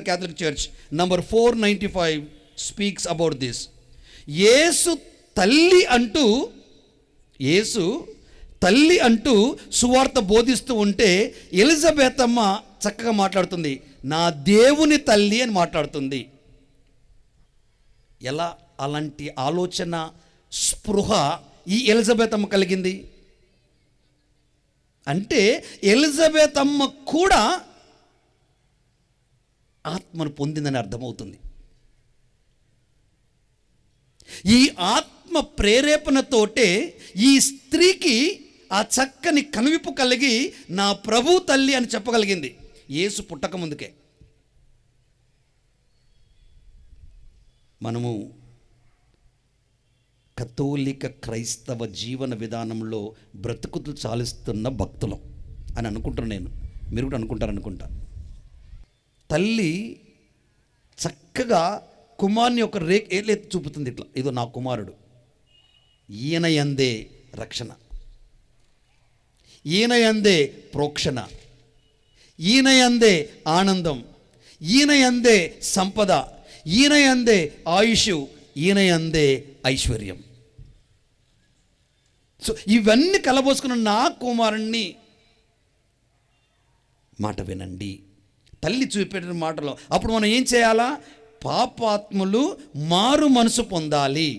Catholic church number 495 speaks about this. యేసు తల్లి అంటూ సువార్త బోధిస్తూ ఉంటే ఎలిజబెత్ అమ్మ చక్కగా మాట్లాడుతుంది, నా దేవుని తల్లి అని మాట్లాడుతుంది. ఎలా అలాంటి ఆలోచన, స్పృహ ఈ ఎలిజబెత్ అమ్మ కలిగింది అంటే, ఎలిజబెత్ అమ్మ కూడా ఆత్మను పొందిందని అర్థమవుతుంది. ఈ ఆత్మ ప్రేరేపణతోటే ఈ స్త్రీకి ఆ చక్కని కనువిప్పు కలిగి నా ప్రభు తల్లి అని చెప్పగలిగింది యేసు పుట్టక ముందుకే. మనము కథోలిక క్రైస్తవ జీవన విధానంలో బ్రతుకుతూ చాలిస్తున్న భక్తులం అని అనుకుంటున్నాను నేను. మీరు కూడా అనుకుంటారనుకుంటా. తల్లి చక్కగా కుమారుని ఒక ఏలెత్తి చూపుతుంది, ఇట్లా, ఇదో నా కుమారుడు, ఈయన యందే రక్షణ, ఈయన యందే ప్రోక్షణ, ఈయన యందే ఆనందం, ఈయన యందే సంపద, ఈయన యందే ఆయుష్, ఈయన యందే ఐశ్వర్యం. సో ఇవన్నీ కలబోసుకున్న నా కుమారుణ్ణి మాట వినండి, తల్లి చూపెట్టిన మాటలో. అప్పుడు మనం ఏం చేయాలా? పాపాత్ములు మారు మనసు పొందాలి,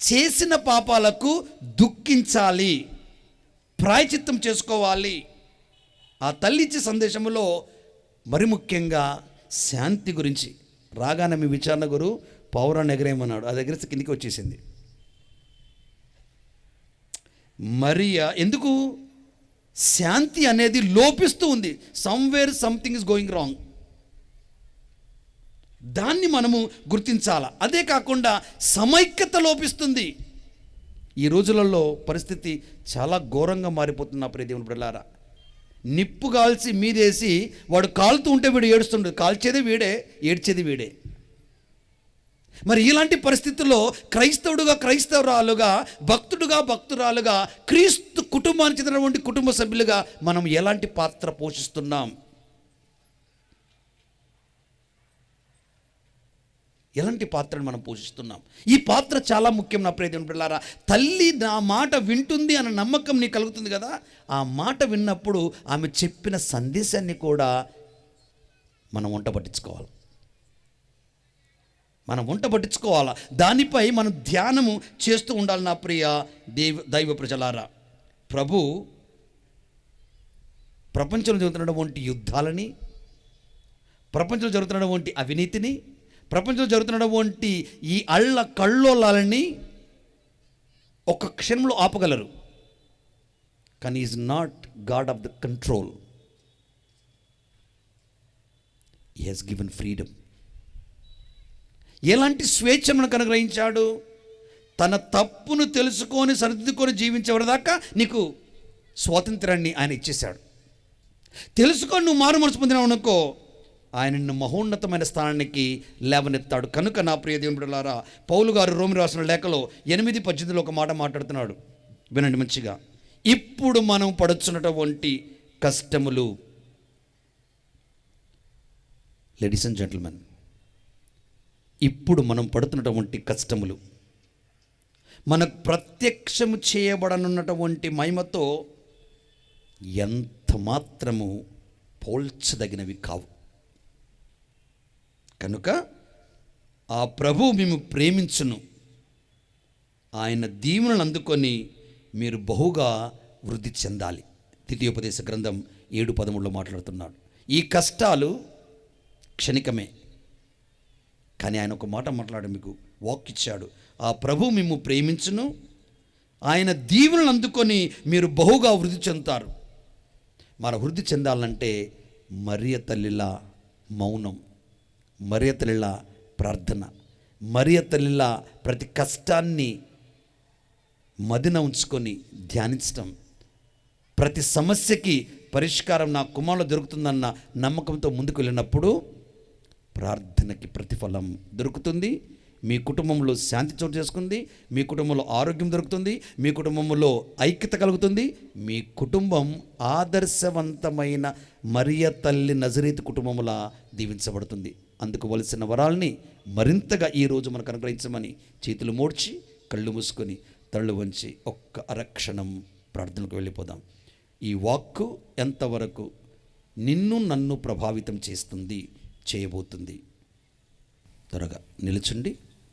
చేసిన పాపాలకు దుఃఖించాలి, ప్రాయచిత్తం చేసుకోవాలి. ఆ తల్లి ఇచ్చే సందేశంలో మరి ముఖ్యంగా శాంతి గురించి రాగానే మీ విచారణ గురు పౌరాన్ని ఎగరేయమన్నాడు. అది ఎగరేసి కిందికి వచ్చేసింది. మరియా ఎందుకు? శాంతి అనేది లోపిస్తూ ఉంది. Somewhere something is going wrong. దాన్ని మనము గుర్తించాలా. అదే కాకుండా సమైక్యత లోపిస్తుంది. ఈ రోజులలో పరిస్థితి చాలా ఘోరంగా మారిపోతుంది. నా ప్రియ దేవుని బిడ్డలారా, నిప్పు కాల్చి మీదేసి వాడు కాలుతూ ఉంటే వీడు ఏడుస్తుండడు. కాల్చేది వీడే, ఏడ్చేది వీడే. మరి ఇలాంటి పరిస్థితుల్లో క్రైస్తవుడుగా, క్రైస్తవురాలుగా, భక్తుడుగా, భక్తురాలుగా, క్రీస్తు కుటుంబానికి చెందినటువంటి కుటుంబ సభ్యులుగా మనం ఎలాంటి పాత్ర పోషిస్తున్నాం? ఎలాంటి పాత్రను మనం పోషిస్తున్నాం? ఈ పాత్ర చాలా ముఖ్యం నా ప్రియ దేవుని బిడ్డలారా. తల్లి నా మాట వింటుంది అన్న నమ్మకం నీకు కలుగుతుంది కదా. ఆ మాట విన్నప్పుడు ఆమె చెప్పిన సందేశాన్ని కూడా మనం వంట పట్టించుకోవాలి. దానిపై మనం ధ్యానము చేస్తూ ఉండాలి. నా ప్రియ దైవ ప్రజలారా, ప్రభు ప్రపంచంలో జరుగుతున్నటువంటి యుద్ధాలని, ప్రపంచంలో జరుగుతున్నటువంటి అవినీతిని, ప్రపంచంలో జరుగుతున్నటువంటి ఈ కల్లోలాలని ఒక క్షణంలో ఆపగలరు. కానీ is not God of the control. He has given freedom. ఎలాంటి స్వేచ్ఛ మనకు అనుగ్రహించాడు? తన తప్పును తెలుసుకొని సరిదిద్దుకొని జీవించేవారిదాకా నీకు స్వాతంత్రాన్ని ఆయన ఇచ్చేశాడు. తెలుసుకొని నువ్వు మారు మనసు పొందినావు అనుకో, ఆయన నిన్ను మహోన్నతమైన స్థానానికి లేవనెత్తాడు. కనుక నా ప్రియ దేవుని బిడ్డలారా, పౌలు గారు రోమి రాసిన లేఖలో 8:18 ఒక మాట మాట్లాడుతున్నాడు. వినండి మంచిగా. ఇప్పుడు మనం పడుచున్నటువంటి కష్టములు, లేడీస్ అండ్ జెంటిల్మెన్, ఇప్పుడు మనం పడుతున్నటువంటి కష్టములు మనకు ప్రత్యక్షము చేయబడనున్నటువంటి మహిమతో ఎంత మాత్రము పోల్చదగినవి కావు. కనుక ఆ ప్రభువు మేము ప్రేమించును, ఆయన దీవెనలు అందుకొని మీరు బహుగా వృద్ధి చెందాలి. ద్వితీయోపదేశ గ్రంథం 7:13 మాట్లాడుతున్నాడు. ఈ కష్టాలు క్షణికమే, కానీ ఆయన ఒక మాట మాట్లాడి మీకు వాక్కిచ్చాడు. ఆ ప్రభు మేము ప్రేమించును, ఆయన దీవెనలు అందుకొని మీరు బహుగా వృద్ధి చెందుతారు. మన వృద్ధి చెందాలంటే మరియ తల్లిలా మౌనం, మరియ తల్లిలా ప్రార్థన, మరియ తల్లిలా ప్రతి కష్టాన్ని మదిన ఉంచుకొని ధ్యానించటం, ప్రతి సమస్యకి పరిష్కారం నా కుమారులో దొరుకుతుందన్న నమ్మకంతో ముందుకు వెళ్ళినప్పుడు ప్రార్థనకి ప్రతిఫలం దొరుకుతుంది. మీ కుటుంబంలో శాంతి చోటు చేసుకుంది, మీ కుటుంబంలో ఆరోగ్యం దొరుకుతుంది, మీ కుటుంబంలో ఐక్యత కలుగుతుంది. మీ కుటుంబం ఆదర్శవంతమైన మరియ తల్లి నజరేతు కుటుంబములా దీవించబడుతుంది. అందుకు వలసిన వరాల్ని మరింతగా ఈరోజు మనకు అనుగ్రహించమని చేతులు మోడ్చి కళ్ళు మూసుకొని తళ్ళు వంచి ఒక్క అరక్షణం ప్రార్థనకు వెళ్ళిపోదాం. ఈ వాక్కు ఎంతవరకు నిన్ను నన్ను ప్రభావితం చేస్తుంది, చేయబోతుంది? త్వరగా నిలుచుండి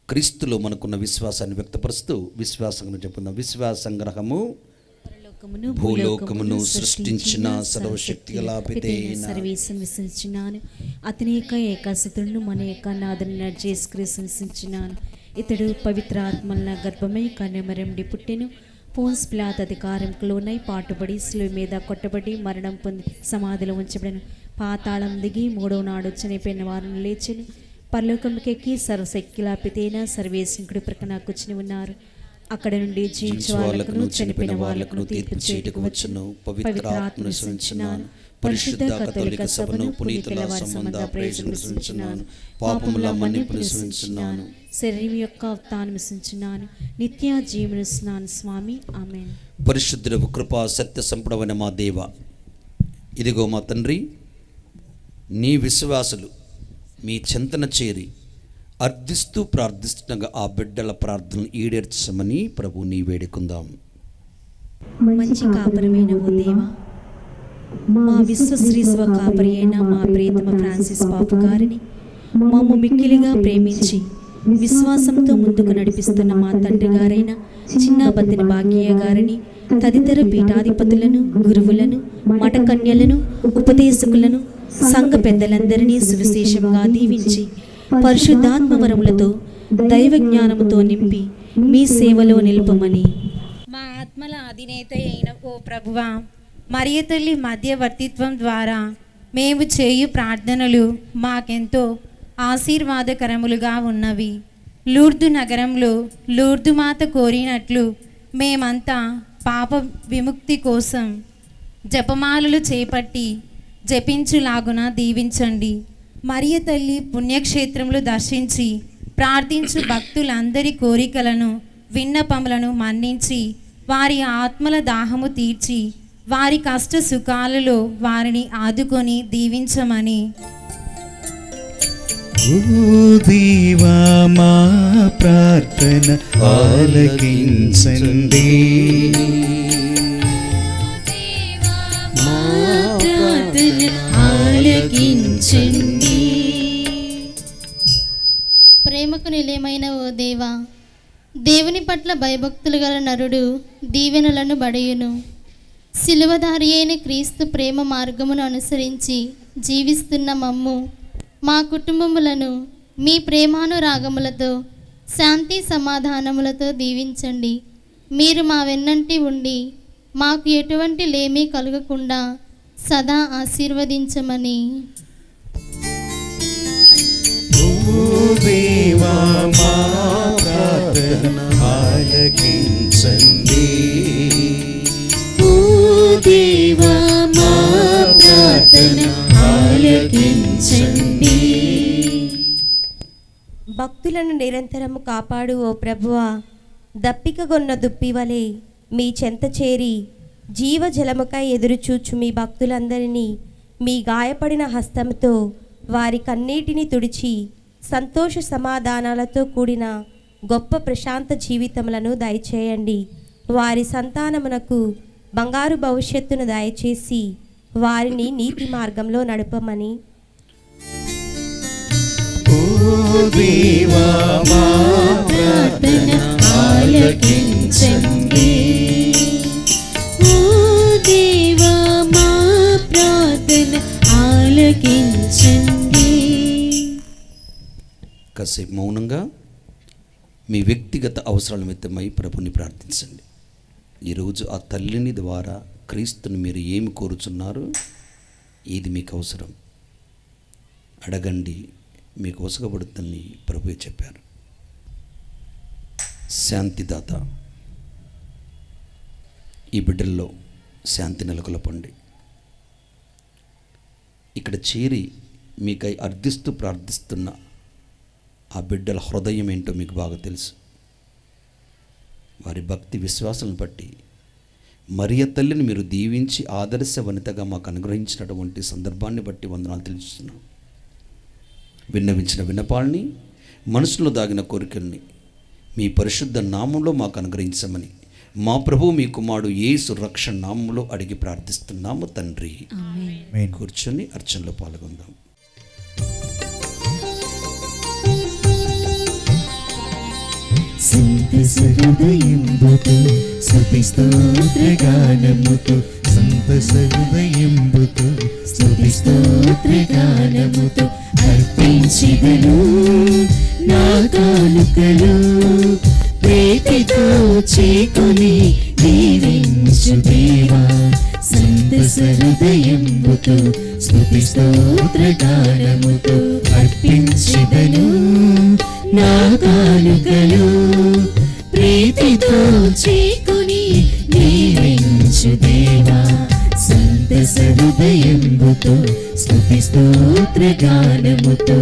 క్రీస్తులో మనకున్న విశ్వాసాన్ని వ్యక్తపరుస్తూ విశ్వాసం చెప్పుకుందాం. విశ్వాసంగ్రహము భూలోకమును సృష్టించిన సర్వశక్తి గల పితైన సర్వేశ్వరుని విశ్వసించున్నాను. అతని యొక్క ఏకసుతుడును మన యొక్క నాథుని యేసుక్రీస్తుని విశ్వసించున్నాను. ఇతడు పవిత్రాత్మల గర్భమై కన్యమరియండి పుట్టెను. పోన్స్ పిలాతు అధికారంకు లోనై పాటుబడి శిలువ మీద కొట్టబడి మరణం పొంది సమాధిలో ఉంచబడను. పాతాళం దిగి 3వ నాడు చనిపోయిన వారిని లేచెను. పరలోకంకెక్కి సర్వశక్తిలా పితైన సర్వేశ్వరుడి ప్రక్కన కూర్చుని ఉన్నారు. అక్కడ నుండి జీవించే వాళ్ళకును చనిపోయిన వాళ్ళకును తీర్పు చేయటకు వచ్చును. పవిత్రాత్మను విశ్వసించున్నాను. పరిశుద్ధ కథోలిక సభను పునీతుల వారి సంబంధ ప్రేయసును విశ్వసించున్నాను. పాపముల మన్నింపును విశ్వసించున్నాను. శరీరం యొక్క ఉత్థానం విశ్వసించున్నాను. నిత్య జీవన స్నాను స్వామి ఆమేన్. పరిశుద్ధుడు కృపా సత్య సంపూర్ణమైన మా దేవ, ఇదిగో మా తండ్రి, నీ విశ్వాసులు మీ చెంతన చేరి అర్థిస్తూ ప్రార్థిస్తుండగా ఆ బిడ్డల ప్రార్థనలు ఈడేర్చమని ప్రభు నీ వేడుకుందాం. మంచి కాపరమైన ఓ దేవా, మా విశ్వశ్రీస్వ కాపరి అయిన మా ప్రియతమ ఫ్రాన్సిస్ పాపు గారిని మమ్ము మిక్కిలిగా ప్రేమించి విశ్వాసంతో ముందుకు నడిపిస్తున్న మా తండ్రి గారైన చిన్నాబత్తిన భాగ్యయ్య గారిని, తదితర పీఠాధిపతులను, గురువులను, మఠకన్యలను, ఉపదేశకులను, సంఘ పెద్దలందరినీ సువిశేషంగా దీవించి పరిశుద్ధాత్మ వరములతో దైవ జ్ఞానముతో నింపి మీ సేవలో నిలుపమని మా ఆత్మల అధినేత అయిన ఓ ప్రభువా, మరియ తల్లి మధ్యవర్తిత్వం ద్వారా మేము చేయు ప్రార్థనలు మాకెంతో ఆశీర్వాదకరములుగా ఉన్నవి. లూర్దు నగరంలో లూర్దు మాత కోరినట్లు మేమంతా పాప విముక్తి కోసం జపమాలలు చేపట్టి జపించులాగున దీవించండి. మరియ తల్లి పుణ్యక్షేత్రములు దర్శించి ప్రార్థించు భక్తులందరి కోరికలను విన్నపములను మన్నించి వారి ఆత్మల దాహము తీర్చి వారి కష్ట సుఖాలలో వారిని ఆదుకొని దీవించమని. ఓ దేవా మా ప్రార్థన ఆలకించండి. ప్రేమకు నిలయమైన ఓ దేవా, దేవుని పట్ల భయభక్తులు గల నరుడు దీవెనలను బడయును. సిలువధారి అయిన క్రీస్తు ప్రేమ మార్గమును అనుసరించి జీవిస్తున్న మమ్ము, మా కుటుంబములను మీ ప్రేమానురాగములతో శాంతి సమాధానములతో దీవించండి. మీరు మా వెన్నంటి ఉండి మాకు ఎటువంటి లేమీ కలగకుండా సదా ఆశీర్వదించమని. ఓ దేవా మా ప్రార్థన ఆలకించండి. ఓ దేవా మా ప్రార్థన ఆలకించండి. భక్తులను నిరంతరము కాపాడు ఓ ప్రభువా, దప్పికగొన్న దుప్పివలే మీ చెంత చేరి జీవజలముకై ఎదురుచూచు మీ భక్తులందరినీ మీ గాయపడిన హస్తంతో వారి కన్నీటిని తుడిచి సంతోష సమాధానాలతో కూడిన గొప్ప ప్రశాంత జీవితములను దయచేయండి. వారి సంతానమునకు బంగారు భవిష్యత్తును దయచేసి వారిని నీతి మార్గంలో నడపమని. ఓ దేవా మా ప్రార్థన ఆలకించండి. ఓ దేవా మా ప్రార్థన ఆలకించండి. కాసేపు మౌనంగా మీ వ్యక్తిగత అవసరాల నిమిత్తమై ప్రభుని ప్రార్థించండి. ఈరోజు ఆ తల్లిని ద్వారా క్రీస్తుని మీరు ఏమి కోరుచున్నారు, ఏది మీకు అవసరం అడగండి, మీకు వసగబడుతుందని ప్రభువే చెప్పారు. శాంతిదాత, ఈ బిడ్డల్లో శాంతి నెలకొల్పండి. ఇక్కడ చేరి మీకై అర్థిస్తూ ప్రార్థిస్తున్న ఆ బిడ్డల హృదయం ఏంటో మీకు బాగా తెలుసు. వారి భక్తి విశ్వాసాలను బట్టి మరియ తల్లిని మీరు దీవించి ఆదర్శ వనితగా మాకు అనుగ్రహించినటువంటి సందర్భాన్ని బట్టి వందనాలు తెలుస్తున్నాం. విన్నవించిన విన్నపాలని, మనసులో దాగిన కోరికల్ని మీ పరిశుద్ధ నామంలో మాకు అనుగ్రహించమని మా ప్రభు మీ కుమారుడు యేసు రక్షణ నామంలో అడిగి ప్రార్థిస్తున్నాము తండ్రి. కూర్చొని అర్చనలో పాల్గొందాం. సంతసహృదయంబుతో స్తుతి స్తోత్రగానముతో, సంతసహృదయంబుతో స్తుతి స్తోత్రగానముతో అర్పించెదను నా కానుకలు. ప్రీతితో చేకొని దీవించు దేవా, సంతసహృదయంబుతో స్తుతి స్తోత్రగానముతో అర్పించెదను నా కానుకలు. ప్రీతితో చేకొని దీవించు దేవా, సంతసహృదయంబుతో స్తుతి స్తోత్రగానముతో.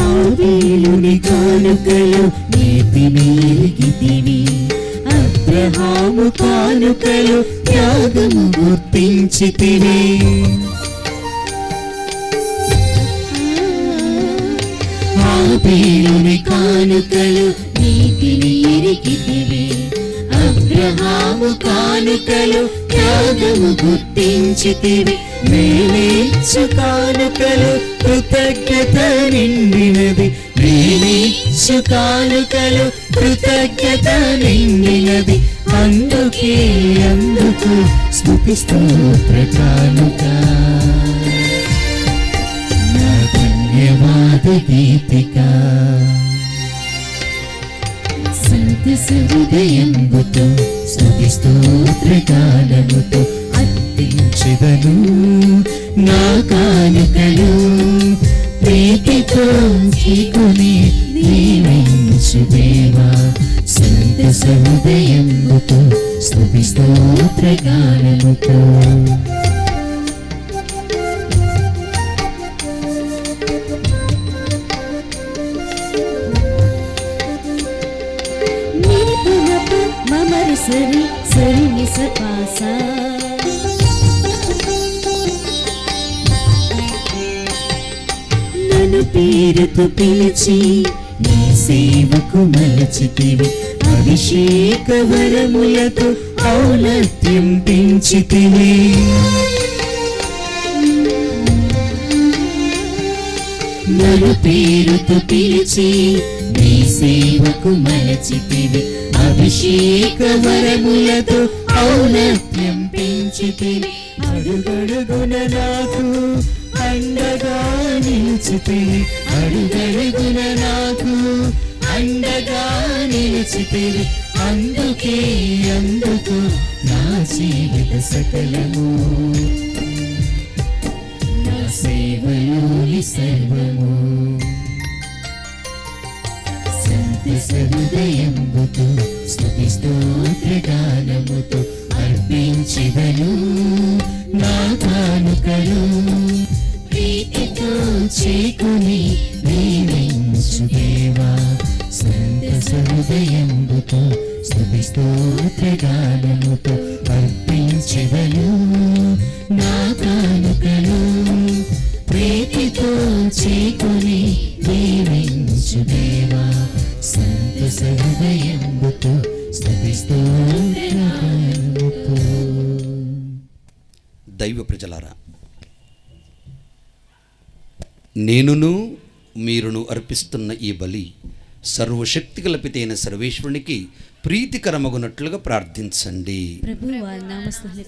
ఆబేలుని కానుకలు నీతిని ఎరిగితివి, అబ్రహాము కానుకలు త్యాగము గుర్తించితివి. ఆబేలుని కానుకలు నీతిని ఎరిగితివి, అబ్రహాము కానుకలు త్యాగము గుర్తించితివి. మేలిచ్చు కానుకలు కృతజ్ఞత నిండినది. మేలిచ్చు కానుకలు కృతజ్ఞత నిండినది. అందుకు స్తుతి స్తోత్ర కానుక. నా ధన్యవాద గీతిక. సంతస హృదయంబుతో స్తుతి స్తోత్ర గానముతో అర్పించెదను నా కానుకలు. ప్రీతితో చీకొని దీవించు దేవా. సంతస హృదయంబుతో స్తుతి స్తోత్ర గానముతో. సరి సరి నిస పాస. నన్ను పేరుతో పిలిచి నీ సేవకు మలచితివి. అభిషేక వరములతో ఔన్నత్యం పెంచితివి. నన్ను పేరుతో పిలిచి నీ సేవకు మలచితివి. అభిషేక వరములతో ఔన్నత్యం పెంచితివి. అడుగడుగున నాకు అండగా నిలిచితివి. అడుగడుగున నాకు అండగా నిలిచితివి. అందుకు నా జీవిత సకలము, నా సేవలోని సర్వము. సంతస హృదయంబుతో స్తుతి స్తోత్ర గానముతో అర్పించెదను నా కానుకలు. ప్రీతితో చేకొని దీవించు దేవా. సంతస హృదయంబుతో స్తుతి స్తోత్ర గానముతో అర్పించెదను నా కానుకలు. ప్రీతితో చేకొని దీవించు దేవా. సంతస హృదయంబుతో స్తుతి స్తోత్ర గానముతో. దైవ ప్రజలారా, నేనును మీరును అర్పిస్తున్న ఈ బలి సర్వశక్తిగల పితైన సర్వేశ్వరునికి ప్రీతికరమగునట్లుగా ప్రార్థించండి. ప్రభు వారి నామస్తులకు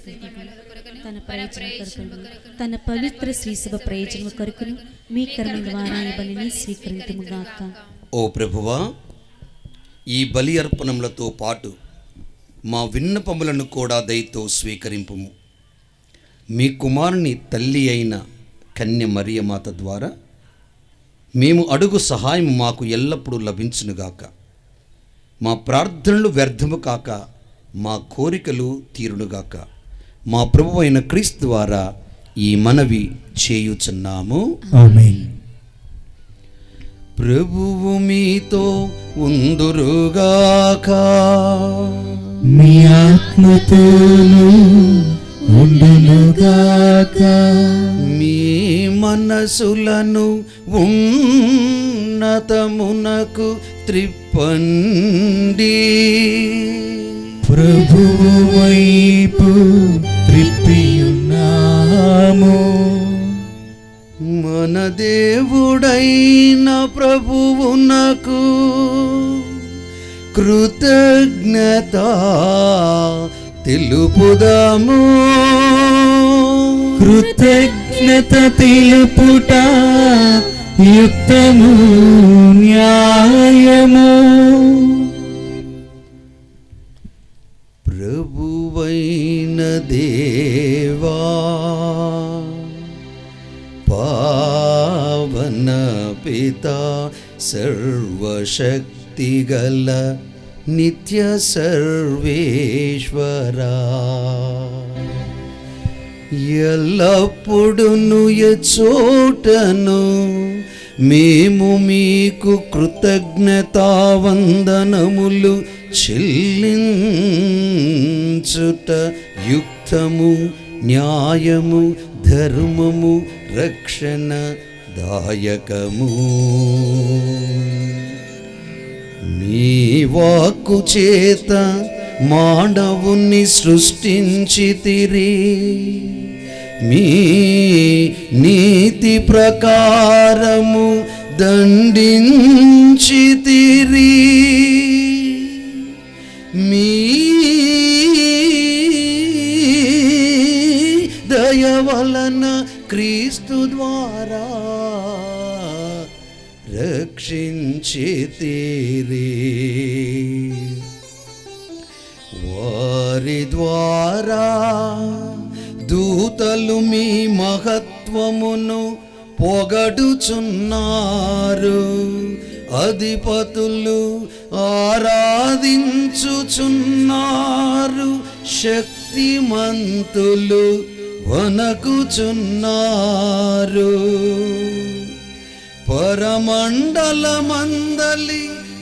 తన ప్రయోజనం కొరకును తన పవిత్ర శ్రీసభ ప్రయోజనం కొరకును మీ కర్మ ద్వారా ఈ బలిని స్వీకరింతుముగాక. ఓ ప్రభువా, ఈ బలి అర్పణములతో పాటు మా విన్నపములను కూడా దయతో స్వీకరింపుము. మీ కుమారుని తల్లి అయిన కన్య మరియమాత ద్వారా మేము అడుగు సహాయం మాకు ఎల్లప్పుడూ లభించునుగాక. మా ప్రార్థనలు వ్యర్థము కాక మా కోరికలు తీరునుగాక. మా ప్రభువు అయిన క్రీస్తు ద్వారా ఈ మనవి చేయుచున్నాము. ఆమేన్. ప్రభువు మీతో ఉందురుగాక. మీ ఆత్మతోను ఉండునుగాక. మీ మనసులను ఉన్నతమునకు త్రిప్పండి. ప్రభువు వైపు త్రిప్పియున్నాము. మన దేవుడైన ప్రభువునకు కృతజ్ఞత తెలుపుదాము. కృతజ్ఞత తెలుపుట యుక్తము, న్యాయము. ప్రభువైన దేవా, పావన పితా, సర్వశక్తిగల నిత్య సర్వేశ్వరా, ఎల్లప్పుడును ఎచ్చోటను మేము మీకు కృతజ్ఞతావందనములు చెల్లించుట యుక్తము, న్యాయము, ధర్మము, రక్షణ దాయకము. మీ వాక్కు చేత మానవుని సృష్టించితిరి, మీ నీతి ప్రకారము దండించితిరి. మీ దయ వలన క్రీస్తు ద్వారా రక్షించితిరి. వారి ద్వారా దూతలు మీ మహత్వమును పొగడుచున్నారు, అధిపతులు ఆరాధించుచున్నారు, శక్తిమంతులు వణకుచున్నారు. పరమండలమందలి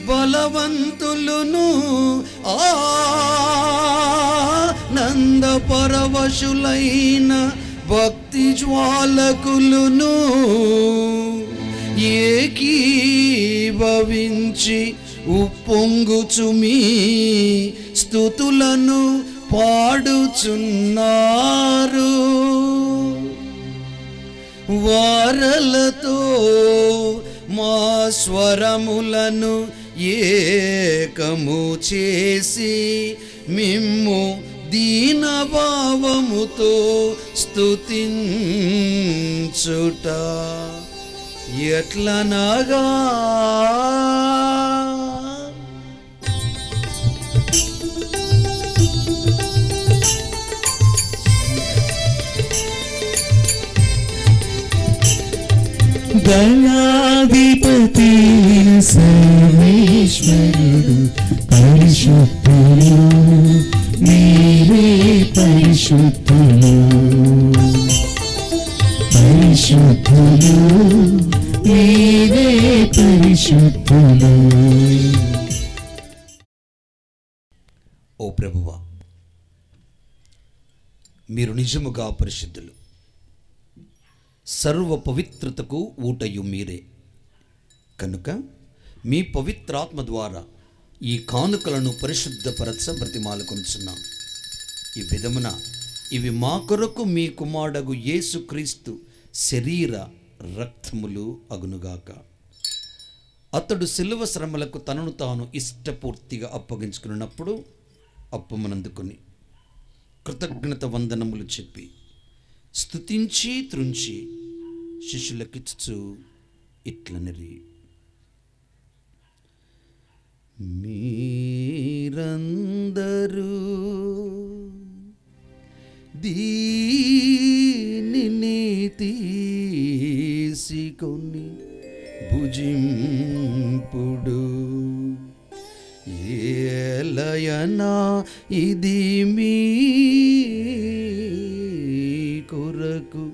బలవంతులును ఆనంద పరవశులైన భక్తి జ్వాలకులును ఏకీభవించి ఉప్పొంగుచు మీ స్తుతులను పాడుచున్నారు. వారలతో మా స్వరములను ఏకము చేసి మిమ్ము దీనభావముతో స్తుతించుట ఎట్లనగా దయాధిపతి సర్వేశ్వరుడు పరిశుద్ధులు, మీరే పరిశుద్ధులు, పరిశుద్ధులు, మీరే పరిశుద్ధులు. ఓ ప్రభువా, మీరు నిజముగా పరిశుద్ధులు, సర్వ పవిత్రతకు ఊటయు మీరే. కనుక మీ పవిత్రాత్మ ద్వారా ఈ కానుకలను పరిశుద్ధపరచ బ్రతిమాలుకొనుచున్నాం. ఈ విధమున ఇవి మా కొరకు మీ కుమారుడగు యేసుక్రీస్తు శరీర రక్తములు అగునుగాక. అతడు శిలువ శ్రమలకు తనను తాను ఇష్టపూర్తిగా అప్పగించుకున్నప్పుడు అప్పమునందుకొని కృతజ్ఞత వందనములు చెప్పి స్తుతించి త్రుంచి శిష్యులకిచ్చు ఇట్లనిరి, మీరందరూ దీనిని తీసుకొని భుజింపుడు, ఏలయనా ఇది మీ కొరకు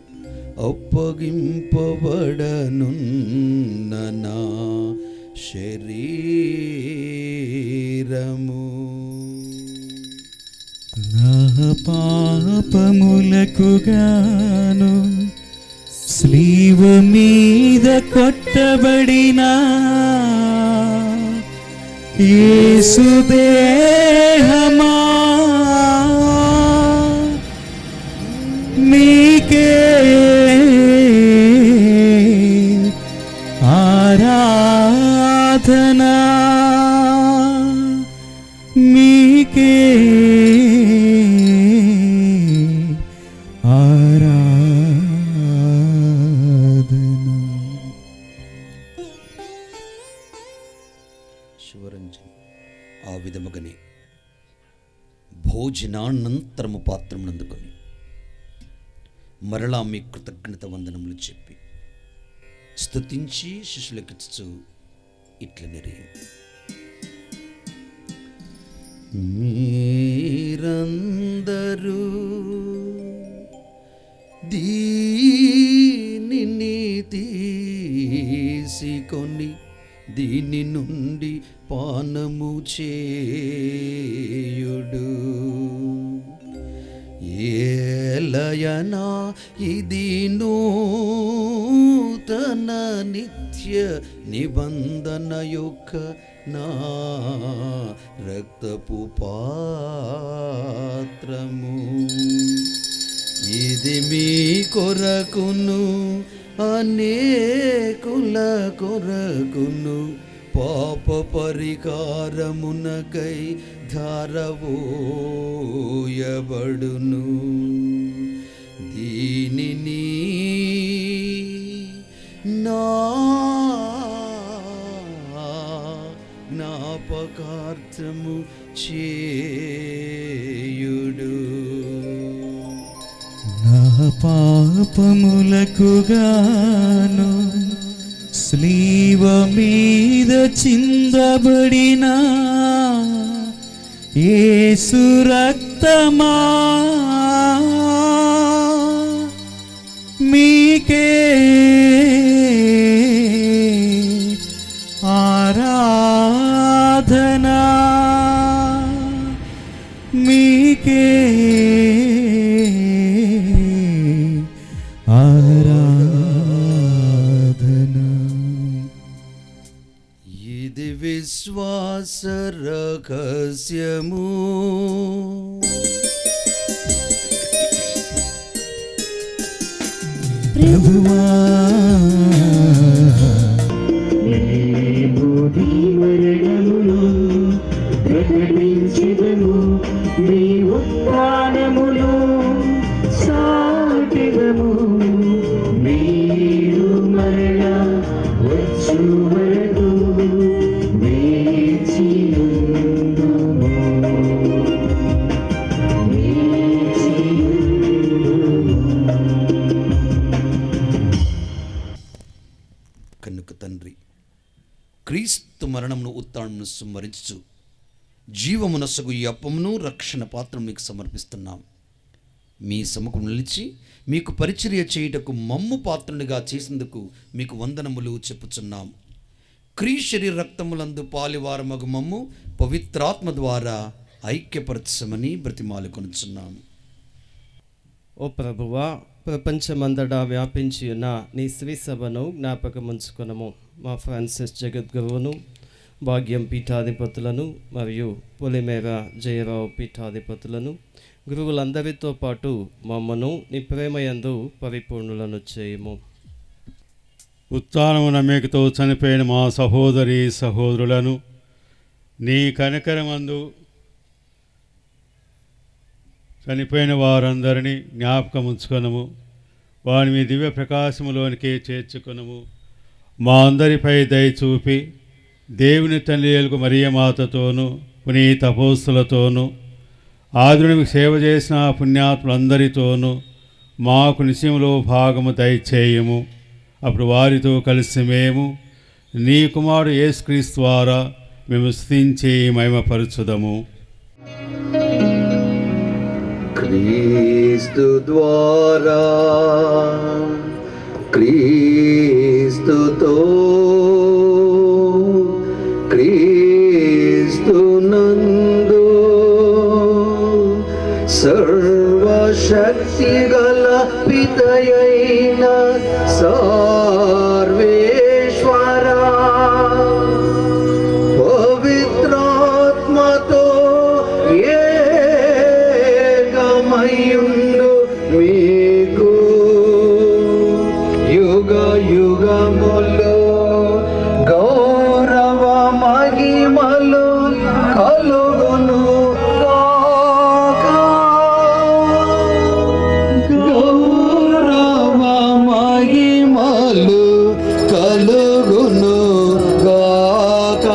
అప్పగింపబడనున్న నా శరీరము. నా పాపములకు గాను స్లీవ మీద కొట్టబడిన యేసు దేహమా, మీకే ఆరాధనా, మీకే ఆరాధనా. శివరంజన్ ఆ విధముగానే భోజనానంతరము పాత్రమునందుకొని మరలా మీ కృతజ్ఞత వందనములు చెప్పి స్తుతించి శిష్యులకిచ్చు ఇట్లనిరి, మీరందరూ దీనిని తీసుకొని దీని నుండి పానము చేయుడు, ఏలయనా ఇది నూతన నిత్య నిత్య నిబంధన యొక్క నా రక్తపు పాత్రము. ఇది మీ కొరకును అనేకుల కొరకును పాప పరికారమునకై ధారవోయబడును. దీనిని నా జ్ఞాపకార్థము చేయుడు. నా పాపములకు గాను స్లీవ మీద చిందబడిన యేసు రక్తమా మీకే ఆరాధనా, మీకే ఆరాధనా. ఇది విశ్వాస రహస్యము. ప్రభువా ప్రకటించెదము నీ ఉత్థానమును సాటిదము. మీరు మరలా వచ్చు వరకు వేచియుందుము. కనుక తండ్రి, క్రీస్తు మరణమును ఉత్థానమును స్మరించు జీవమునసగు ఈ అప్పమును రక్షణ పాత్రను మీకు సమర్పిస్తున్నాం. మీ సముఖం నిలిచి మీకు పరిచర్య చేయుటకు మమ్ము పాత్రునిగా చేసేందుకు మీకు వందనములు చెప్పుచున్నాం. క్రీస్తు శరీర రక్తములందు పాలివారమగు మమ్ము పవిత్రాత్మ ద్వారా ఐక్యపరచమని బ్రతిమాలుకొనుచున్నాం. ఓ ప్రభువా, ప్రపంచమంతటా వ్యాపించి ఉన్న నీ శ్రీ సభను జ్ఞాపకముంచుకునము. మా ఫ్రాన్సిస్ జగద్గురువును, భాగ్యం పీఠాధిపతులను మరియు పొలిమేర జయరావు పీఠాధిపతులను, గురువులందరితో పాటు మమ్మను నీ ప్రేమయందు పరిపూర్ణులను చేయము. ఉత్థానము నమ్మికతో చనిపోయిన మా సహోదరి సహోదరులను నీ కనికరమందు చనిపోయిన వారందరినీ జ్ఞాపకం ఉంచుకొనము. వారి మీ దివ్య ప్రకాశములోనికి చేర్చుకొనము. మా అందరిపై దయ చూపి దేవుని తల్లియలకు మరియమాతతోనూ పునీత అపోస్తులతోనూ ఆదునికి సేవ చేసిన పుణ్యాత్ములందరితోనూ మాకు నిశ్చయములో భాగము దయచేయము. అప్పుడు వారితో కలిసి మేము నీ కుమారుడు యేసుక్రీస్తు ద్వారా మేము స్తుతించి మహిమపరచుదము. క్రీస్తు ద్వారా క్రీస్తుతో క్రీస్తునందు సర్వశక్తి గల పితయైన సర్వేశ్వరా పవిత్రాత్మతో ఏకమయుండు మీకు యుగ యుగములు గౌరవ మహిమలు కలుగును గాక. గౌరవ మహిమలు కలుగును గాక.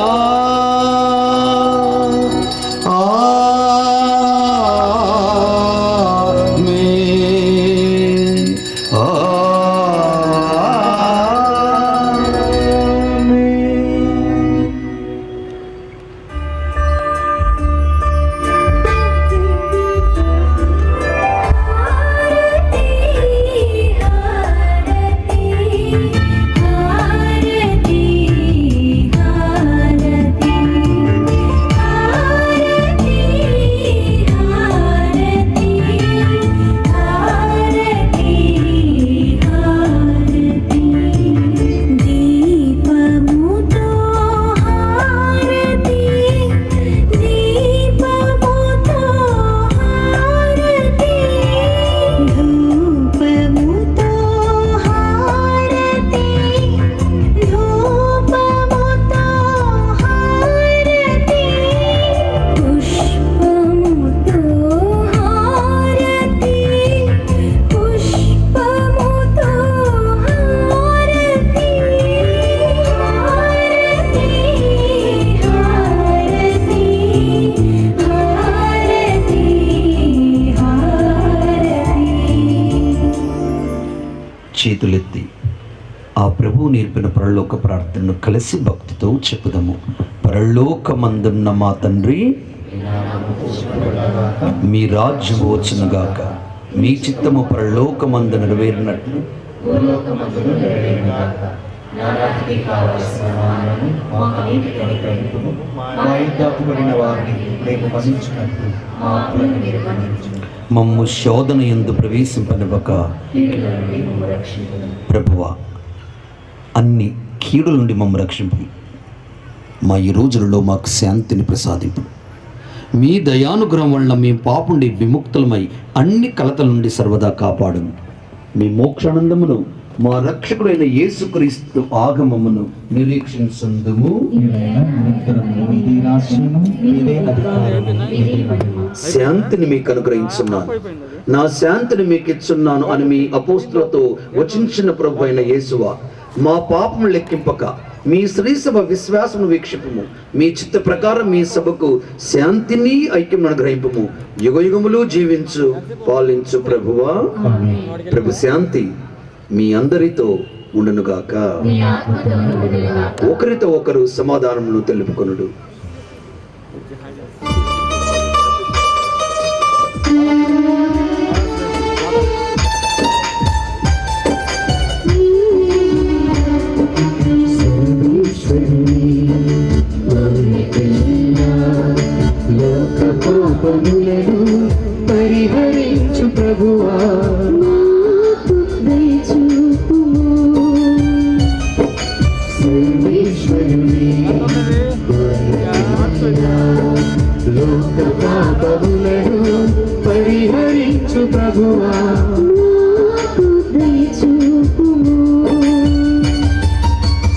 ఆమేన్. ఆమేన్. ఆ ప్రభువు నేర్పిన పరలోక ప్రార్థనను కలిసి భక్తితో చెప్పుదాము. పరలోకమందున్న మా తండ్రి, మీ రాజ్యము వచ్చునుగాక, మీ చిత్తము పరలోకమందు నెరవేరినట్లు మమ్ము శోధన యందు ప్రవేశింపనివ్వక ప్రభువా అన్ని కీడుల నుండి మమ్ము రక్షింపు. మా ఈ రోజులలో మాకు శాంతిని ప్రసాదింపు. మీ దయానుగ్రహం వలన మేము పాపుండి విముక్తులమై అన్ని కలతల నుండి సర్వదా కాపాడును. మీ మోక్షానందమును మా రక్షకుడైన యేసుక్రీస్తు ఆగమమును నిరీక్షించుందుము. శాంతిని మీకు అనుగ్రహించున్నాను, నా శాంతిని మీకు ఇచ్చున్నాను అని మీ అపోస్తులతో వచించిన ప్రభు అయిన యేసువా, మా పాపము లెక్కింపక మీ శ్రీ సభ విశ్వాసము వీక్షిపము. మీ చిత్త ప్రకారం మీ సభకు శాంతిని ఐక్యం అనుగ్రహింపము. యుగయుగములు జీవించు పాలించు ప్రభువా. ప్రభు శాంతి మీ అందరితో ఉండునుగాక. ఒకరితో ఒకరు సమాధానమును తెలుపుకొనుడు. పరిహరించు ప్రభువా, సర్వేశ్వరుని లోక పాపములను పరిహరించు ప్రభువా,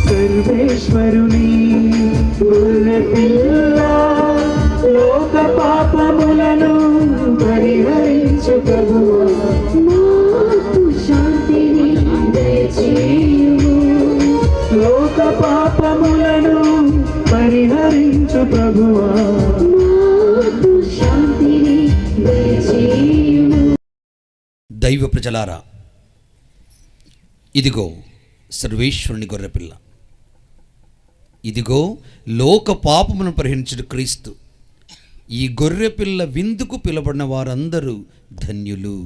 సర్వేశ్వరుని గొర్రెపిల్ల లోక పాపములను పరిహరించు ప్రభువా, శాంతిని దయచేయుము. లోక పాపములను పరిహరించు ప్రభువా, శాంతిని దయచేయుము. దైవ ప్రజలారా, ఇదిగో సర్వేశ్వరుని గొర్రెపిల్ల, ఇదిగో లోక పాపమును పరిహరించుడు క్రీస్తు. ఈ గొర్రెపిల్ల విందుకు పిలబడిన వారందరూ ధన్యులు.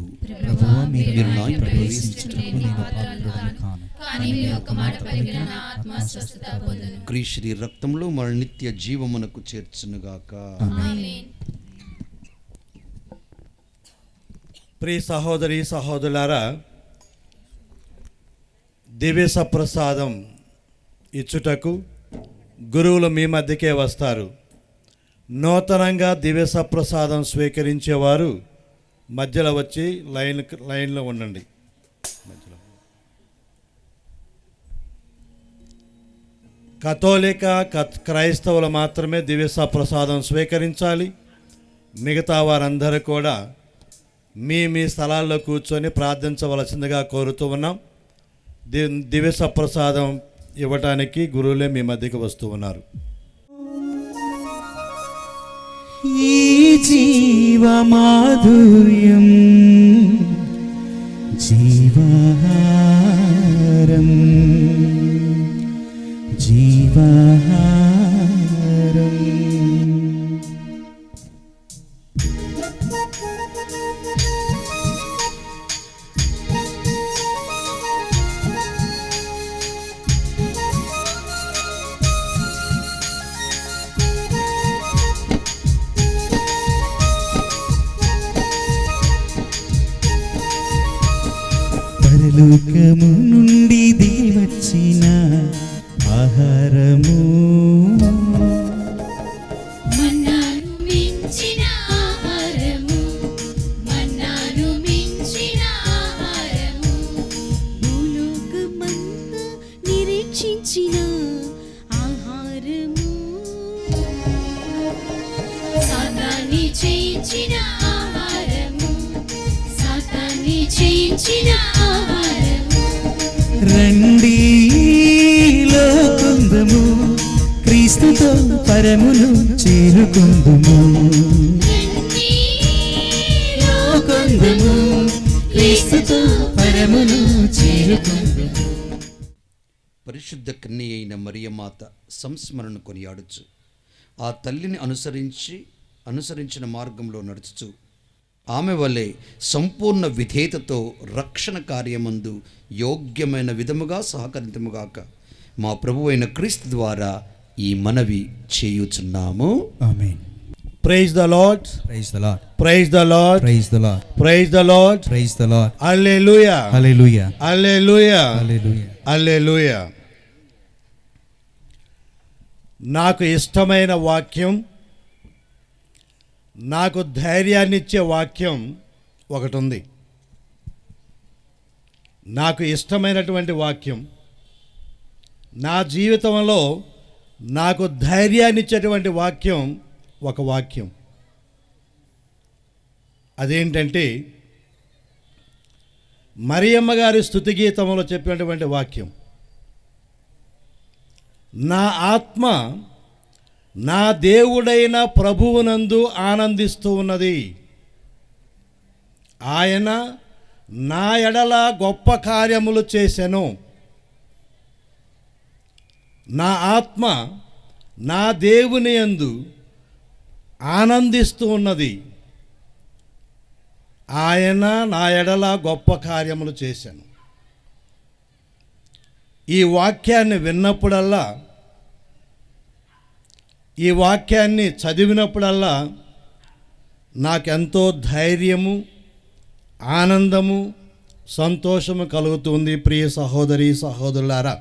క్రీస్తు రక్తంలో మన నిత్య జీవమునకు చేర్చునుగాక. ప్రియ సహోదరి సహోదరులారా, దివ్య సప్రసాదం ఇచ్చుటకు గురువులు మీ మధ్యకే వస్తారు. నూతనంగా దివ్య సప్రసాదం స్వీకరించేవారు మధ్యలో వచ్చి లైన్లో ఉండండి. కథోలిక క్రైస్తవులు మాత్రమే దివ్య సప్రసాదం స్వీకరించాలి. మిగతా వారందరూ కూడా మీ స్థలాల్లో కూర్చొని ప్రార్థించవలసిందిగా కోరుతూ ఉన్నాం. దివ్య సప్రసాదం ఇవ్వటానికి గురువులే మీ మధ్యకి వస్తూ ఉన్నారు. ఈ జీవమాధుర్యం జీవహారం జీవహారం. పరలోకము నుండి దిగివచ్చిన ఆహారము, మన్నాను మించిన ఆహారము, మన్నాను మించిన ఆహారము, భూలోకమంతా నిరీక్షించిన ఆహారము, సాతాన్ని జయించిన ఆహారము, సాతాన్ని జయించిన ఆహారము. రండి లోకందము, క్రీస్తుతో పరమును చేరుకుందుము. లోకందము, క్రీస్తుతో పరమును చేరుకుందుము. పరిశుద్ధ కన్య అయిన మరియమాత సంస్మరణ కొనియాడుచు ఆ తల్లిని అనుసరించిన మార్గంలో నడుచుచు ఆమె వలె సంపూర్ణ విధేయతతో రక్షణ కార్యమందు యోగ్యమైన విధముగా సహకరింతుముగాక మా ప్రభు అయిన క్రీస్తు ద్వారా ఈ మనవి చేయుచున్నాము. ఆమేన్. Praise the Lord. Praise the Lord. Praise the Lord. Praise the Lord. Praise the Lord. Praise the Lord. Hallelujah. Hallelujah. Hallelujah. Hallelujah. Hallelujah. నాకు ఇష్టమైన వాక్యం, నాకు ధైర్యాన్ని ఇచ్చే వాక్యం ఒకటి ఉంది. నాకు ఇష్టమైనటువంటి వాక్యం, నా జీవితంలో నాకు ధైర్యాన్ని ఇచ్చేటువంటి వాక్యం ఒక వాక్యం. అదేంటంటే మరియమ్మ గారి స్తుతి గీతంలో చెప్పినటువంటి వాక్యం, నా ఆత్మ నా దేవుడైన ప్రభువునందు ఆనందిస్తూ ఉన్నది, ఆయన నా ఎడల గొప్ప కార్యములు చేసెను. నా ఆత్మ నా దేవుని యందు ఆనందిస్తూ ఉన్నది, ఆయన నా ఎడల గొప్ప కార్యములు చేశాను. ఈ వాక్యాన్ని విన్నప్పుడల్లా, ఈ వాక్యాన్ని చదివినప్పుడల్లా నాకెంతో ధైర్యము, ఆనందము, సంతోషము కలుగుతుంది. ప్రియ సహోదరి సహోదరులారా,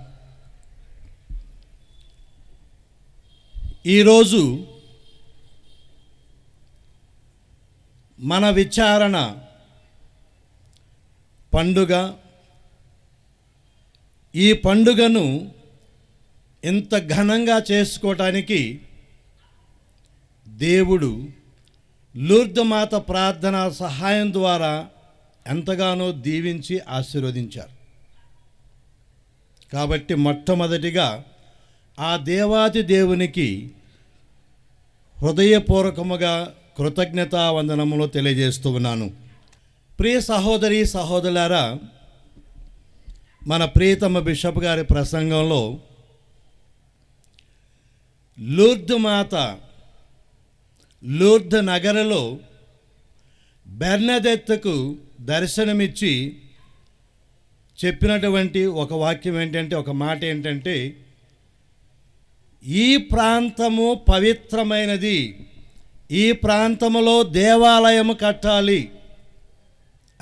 ఈరోజు మన విచారణ పండుగ. ఈ పండుగను ఇంత ఘనంగా చేసుకోవటానికి దేవుడు లూర్దు మాత ప్రార్థన సహాయం ద్వారా ఎంతగానో దీవించి ఆశీర్వదించారు. కాబట్టి మొట్టమొదటిగా ఆ దేవాది దేవునికి హృదయపూర్వకముగా కృతజ్ఞతా వందనములు తెలియజేస్తూ ఉన్నాను. ప్రియ సహోదరి సహోదరులారా, మన ప్రియతమ బిషప్ గారి ప్రసంగంలో లూర్దు మాత లూర్దు నగరలో బెర్నదెత్తుకు దర్శనమిచ్చి చెప్పినటువంటి ఒక వాక్యం ఏంటంటే, ఒక మాట ఏంటంటే, ఈ ప్రాంతము పవిత్రమైనది, ఈ ప్రాంతములో దేవాలయము కట్టాలి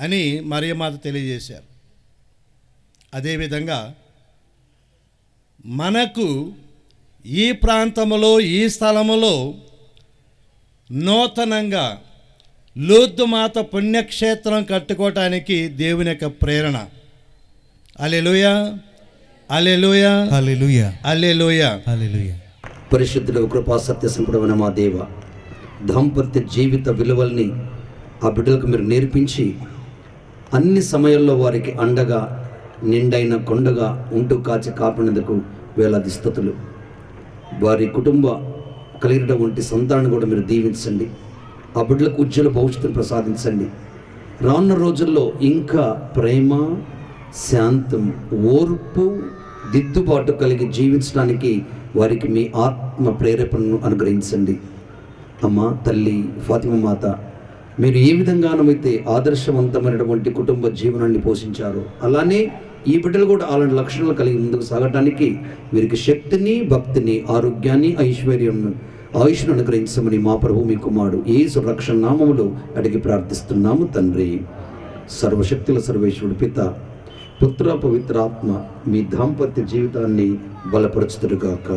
అని మరియమాత తెలియజేశారు. అదేవిధంగా మనకు ఈ ప్రాంతములో, ఈ స్థలములో నూతనంగా లూర్దు మాత పుణ్యక్షేత్రం కట్టుకోవటానికి దేవుని యొక్క ప్రేరణ. హల్లెలూయా, హల్లెలూయా, హల్లెలూయా, హల్లెలూయా, హల్లెలూయా. పరిశుద్ధుడు, కృపా సత్య సంపూర్ణమైన మా దేవ, దాంపత్య జీవిత విలువల్ని ఆ బిడ్డలకు మీరు నేర్పించి అన్ని సమయాల్లో వారికి అండగా నిండైన కొండగా ఉంటూ కాచి కాపాడినందుకు వేలాది స్తుతులు. వారి కుటుంబ కలిగినటువంటి సంతానం కూడా మీరు దీవించండి. ఆ బిడ్డలకు ఉజ్వల భవిష్యత్తును ప్రసాదించండి. రానున్న రోజుల్లో ఇంకా ప్రేమ, శాంతం, ఓర్పు, దిద్దుబాటు కలిగి జీవించడానికి వారికి మీ ఆత్మ ప్రేరేపణను అనుగ్రహించండి. అమ్మ తల్లి ఫాతిమా మాత, మీరు ఏ విధంగానైతే ఆదర్శవంతమైనటువంటి కుటుంబ జీవనాన్ని పోషించారో అలానే ఈ బిడ్డలు కూడా అలాంటి లక్షణాలు కలిగి ముందుకు సాగటానికి వీరికి శక్తిని, భక్తిని, ఆరోగ్యాన్ని, ఐశ్వర్యంను, ఆయుష్ను అనుగ్రహించమని మా ప్రభు మీ కుమారుడు యేసు రక్షణ నామములో అడిగి ప్రార్థిస్తున్నాము తండ్రి. సర్వశక్తుల సర్వేశ్వరుడు పిత, పుత్ర, పవిత్రాత్మ మీ దాంపత్య జీవితాన్ని బలపరచుదురుగాక.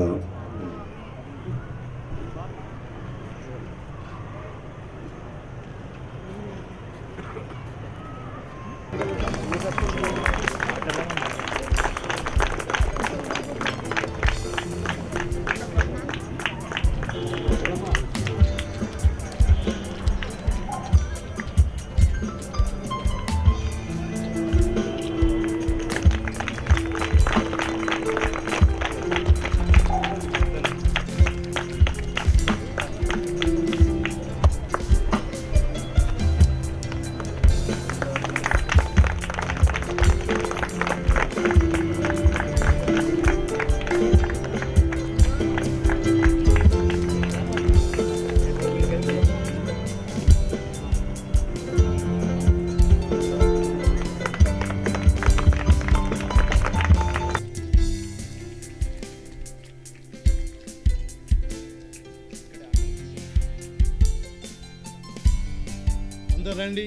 రండి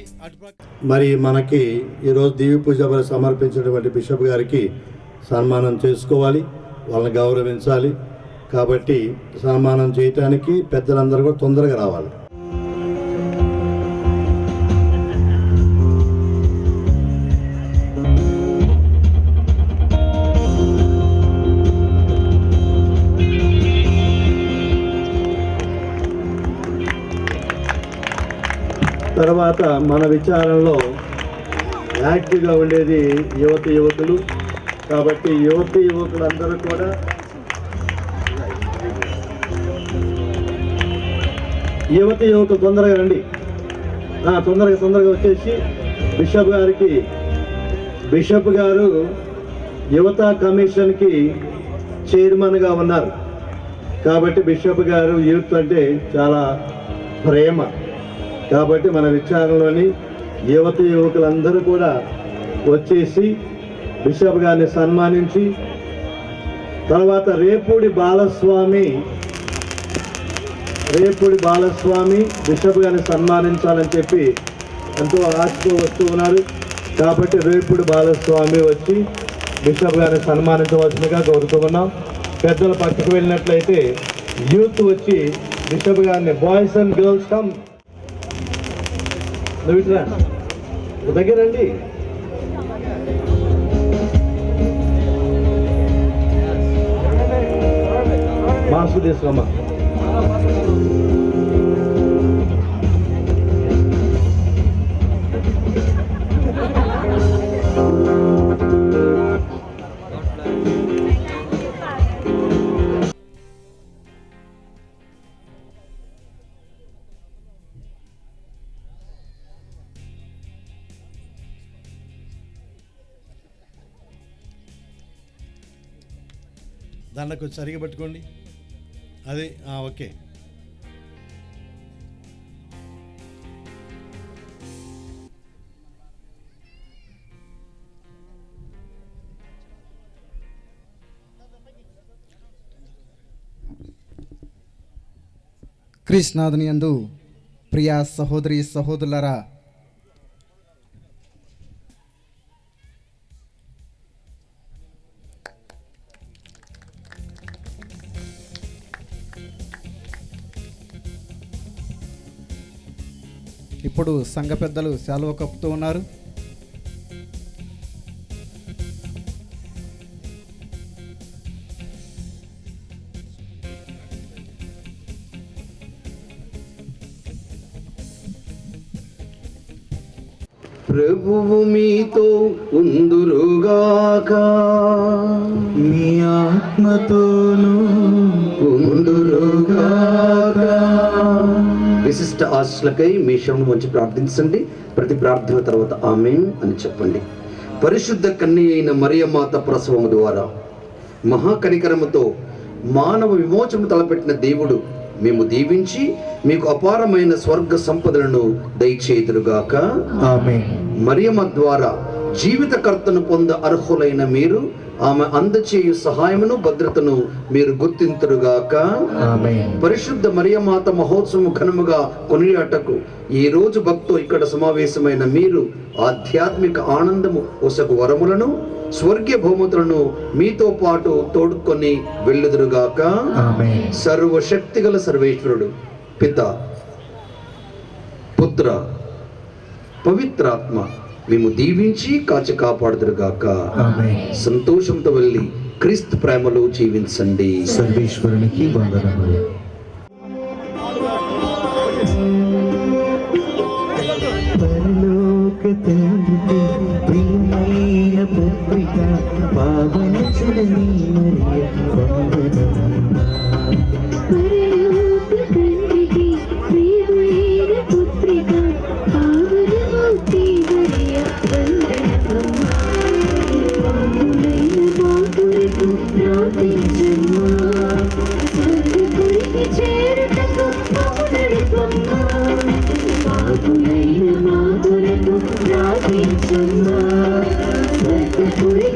మరి మనకి ఈరోజు దివ్య పూజ సమర్పించినటువంటి బిషప్ గారికి సన్మానం చేసుకోవాలి, వాళ్ళని గౌరవించాలి. కాబట్టి సన్మానం చేయటానికి పెద్దలందరూ కూడా తొందరగా రావాలి. తర్వాత మన విచారణలో యాక్టివ్గా ఉండేది యువతులు. కాబట్టి యువకులందరూ కూడా యువకులు తొందరగా రండి, తొందరగా వచ్చేసి బిషప్ గారు యువత కమిషన్కి చైర్మన్గా ఉన్నారు. కాబట్టి బిషప్ గారు యూత్ అంటే చాలా ప్రేమ. కాబట్టి మన విచారణలోని యువకులందరూ కూడా వచ్చేసి బిషప్ గారిని సన్మానించి, తర్వాత రేపూడి బాలస్వామి బిషప్ గారిని సన్మానించాలని చెప్పి ఎంతో ఆశతో వస్తూ ఉన్నారు. కాబట్టి రేపూడి బాలస్వామి వచ్చి బిషప్ గారిని సన్మానించవలసిందిగా కోరుతున్నాం. పెద్దల పక్కకు వెళ్ళినట్లయితే యూత్ వచ్చి బిషప్ గారిని బాయ్స్ అండ్ గర్ల్స్ కమ్ దగ్గరండి. మాస్క్ తీసుకోమ్మా. దండకు సరిగా పట్టుకోండి. అది ఓకే. క్రీస్తునాథుని యందు ప్రియ సహోదరి సహోదరులారా, ఇప్పుడు సంఘ పెద్దలు శాలువ కప్పుతూ ఉన్నారు. ప్రభువు మీతో ఉందురుగాక, మీ ఆత్మతోనూ ఉందురుగాక. విశిష్ట ఆశలకై మీ శరణు వంచి ప్రార్థించండి. ప్రతి ప్రార్థన తర్వాత ఆమేన్ అని చెప్పండి. పరిశుద్ధ కన్య అయిన మరియమాత ప్రసవము ద్వారా మహాకనికరముతో మానవ విమోచనము తలపెట్టిన దేవుడు మేము దీవించి మీకు అపారమైన స్వర్గ సంపదలను దయచేయుదురుగాక. ఆమేన్. మరియమ్మ ద్వారా జీవితకర్తను పొంద అర్హులైన మీరు ఆమె అందచేయు సహాయమును భద్రతను మీరు గుర్తింతురుగాక. ఆమేన్. పరిశుద్ధ మరియమాత మహోత్సవం ఘనముగా కొనియాటకు ఈ రోజు భక్తో ఇక్కడ సమావేశమైన మీరు ఆధ్యాత్మిక ఆనందము ఒసగు వరములను స్వర్గీయ బహుమతులను మీతో పాటు తోడుకొని వెళ్ళుదురుగాక. ఆమేన్. సర్వశక్తిగల సర్వేశ్వరుడు పిత, పుత్ర, పవిత్రాత్మ మేము దీవించి కాచి కాపాడుదురుగాక. ఆమేన్. సంతోషంతో వెళ్ళి క్రీస్తు ప్రేమలో జీవించండి. సర్వేశ్వరునికి వందనములు. పరలోక తండ్రికి ప్రియమైన పుత్రిక పావన చూడని మరియ వందనమమ్మా. పరలోక తండ్రికి ప్రియమైన పుత్రిక పావనమూర్తి మరియ వందనమమ్మా. పాపులైన మా కొరకు ప్రార్థించమ్మా. స్వర్గపురికి చేరుటకు మమ్ము నడుపమ్మా. పాపులైన మా కొరకు ప్రార్థించమ్మా. స్వర్గపురికి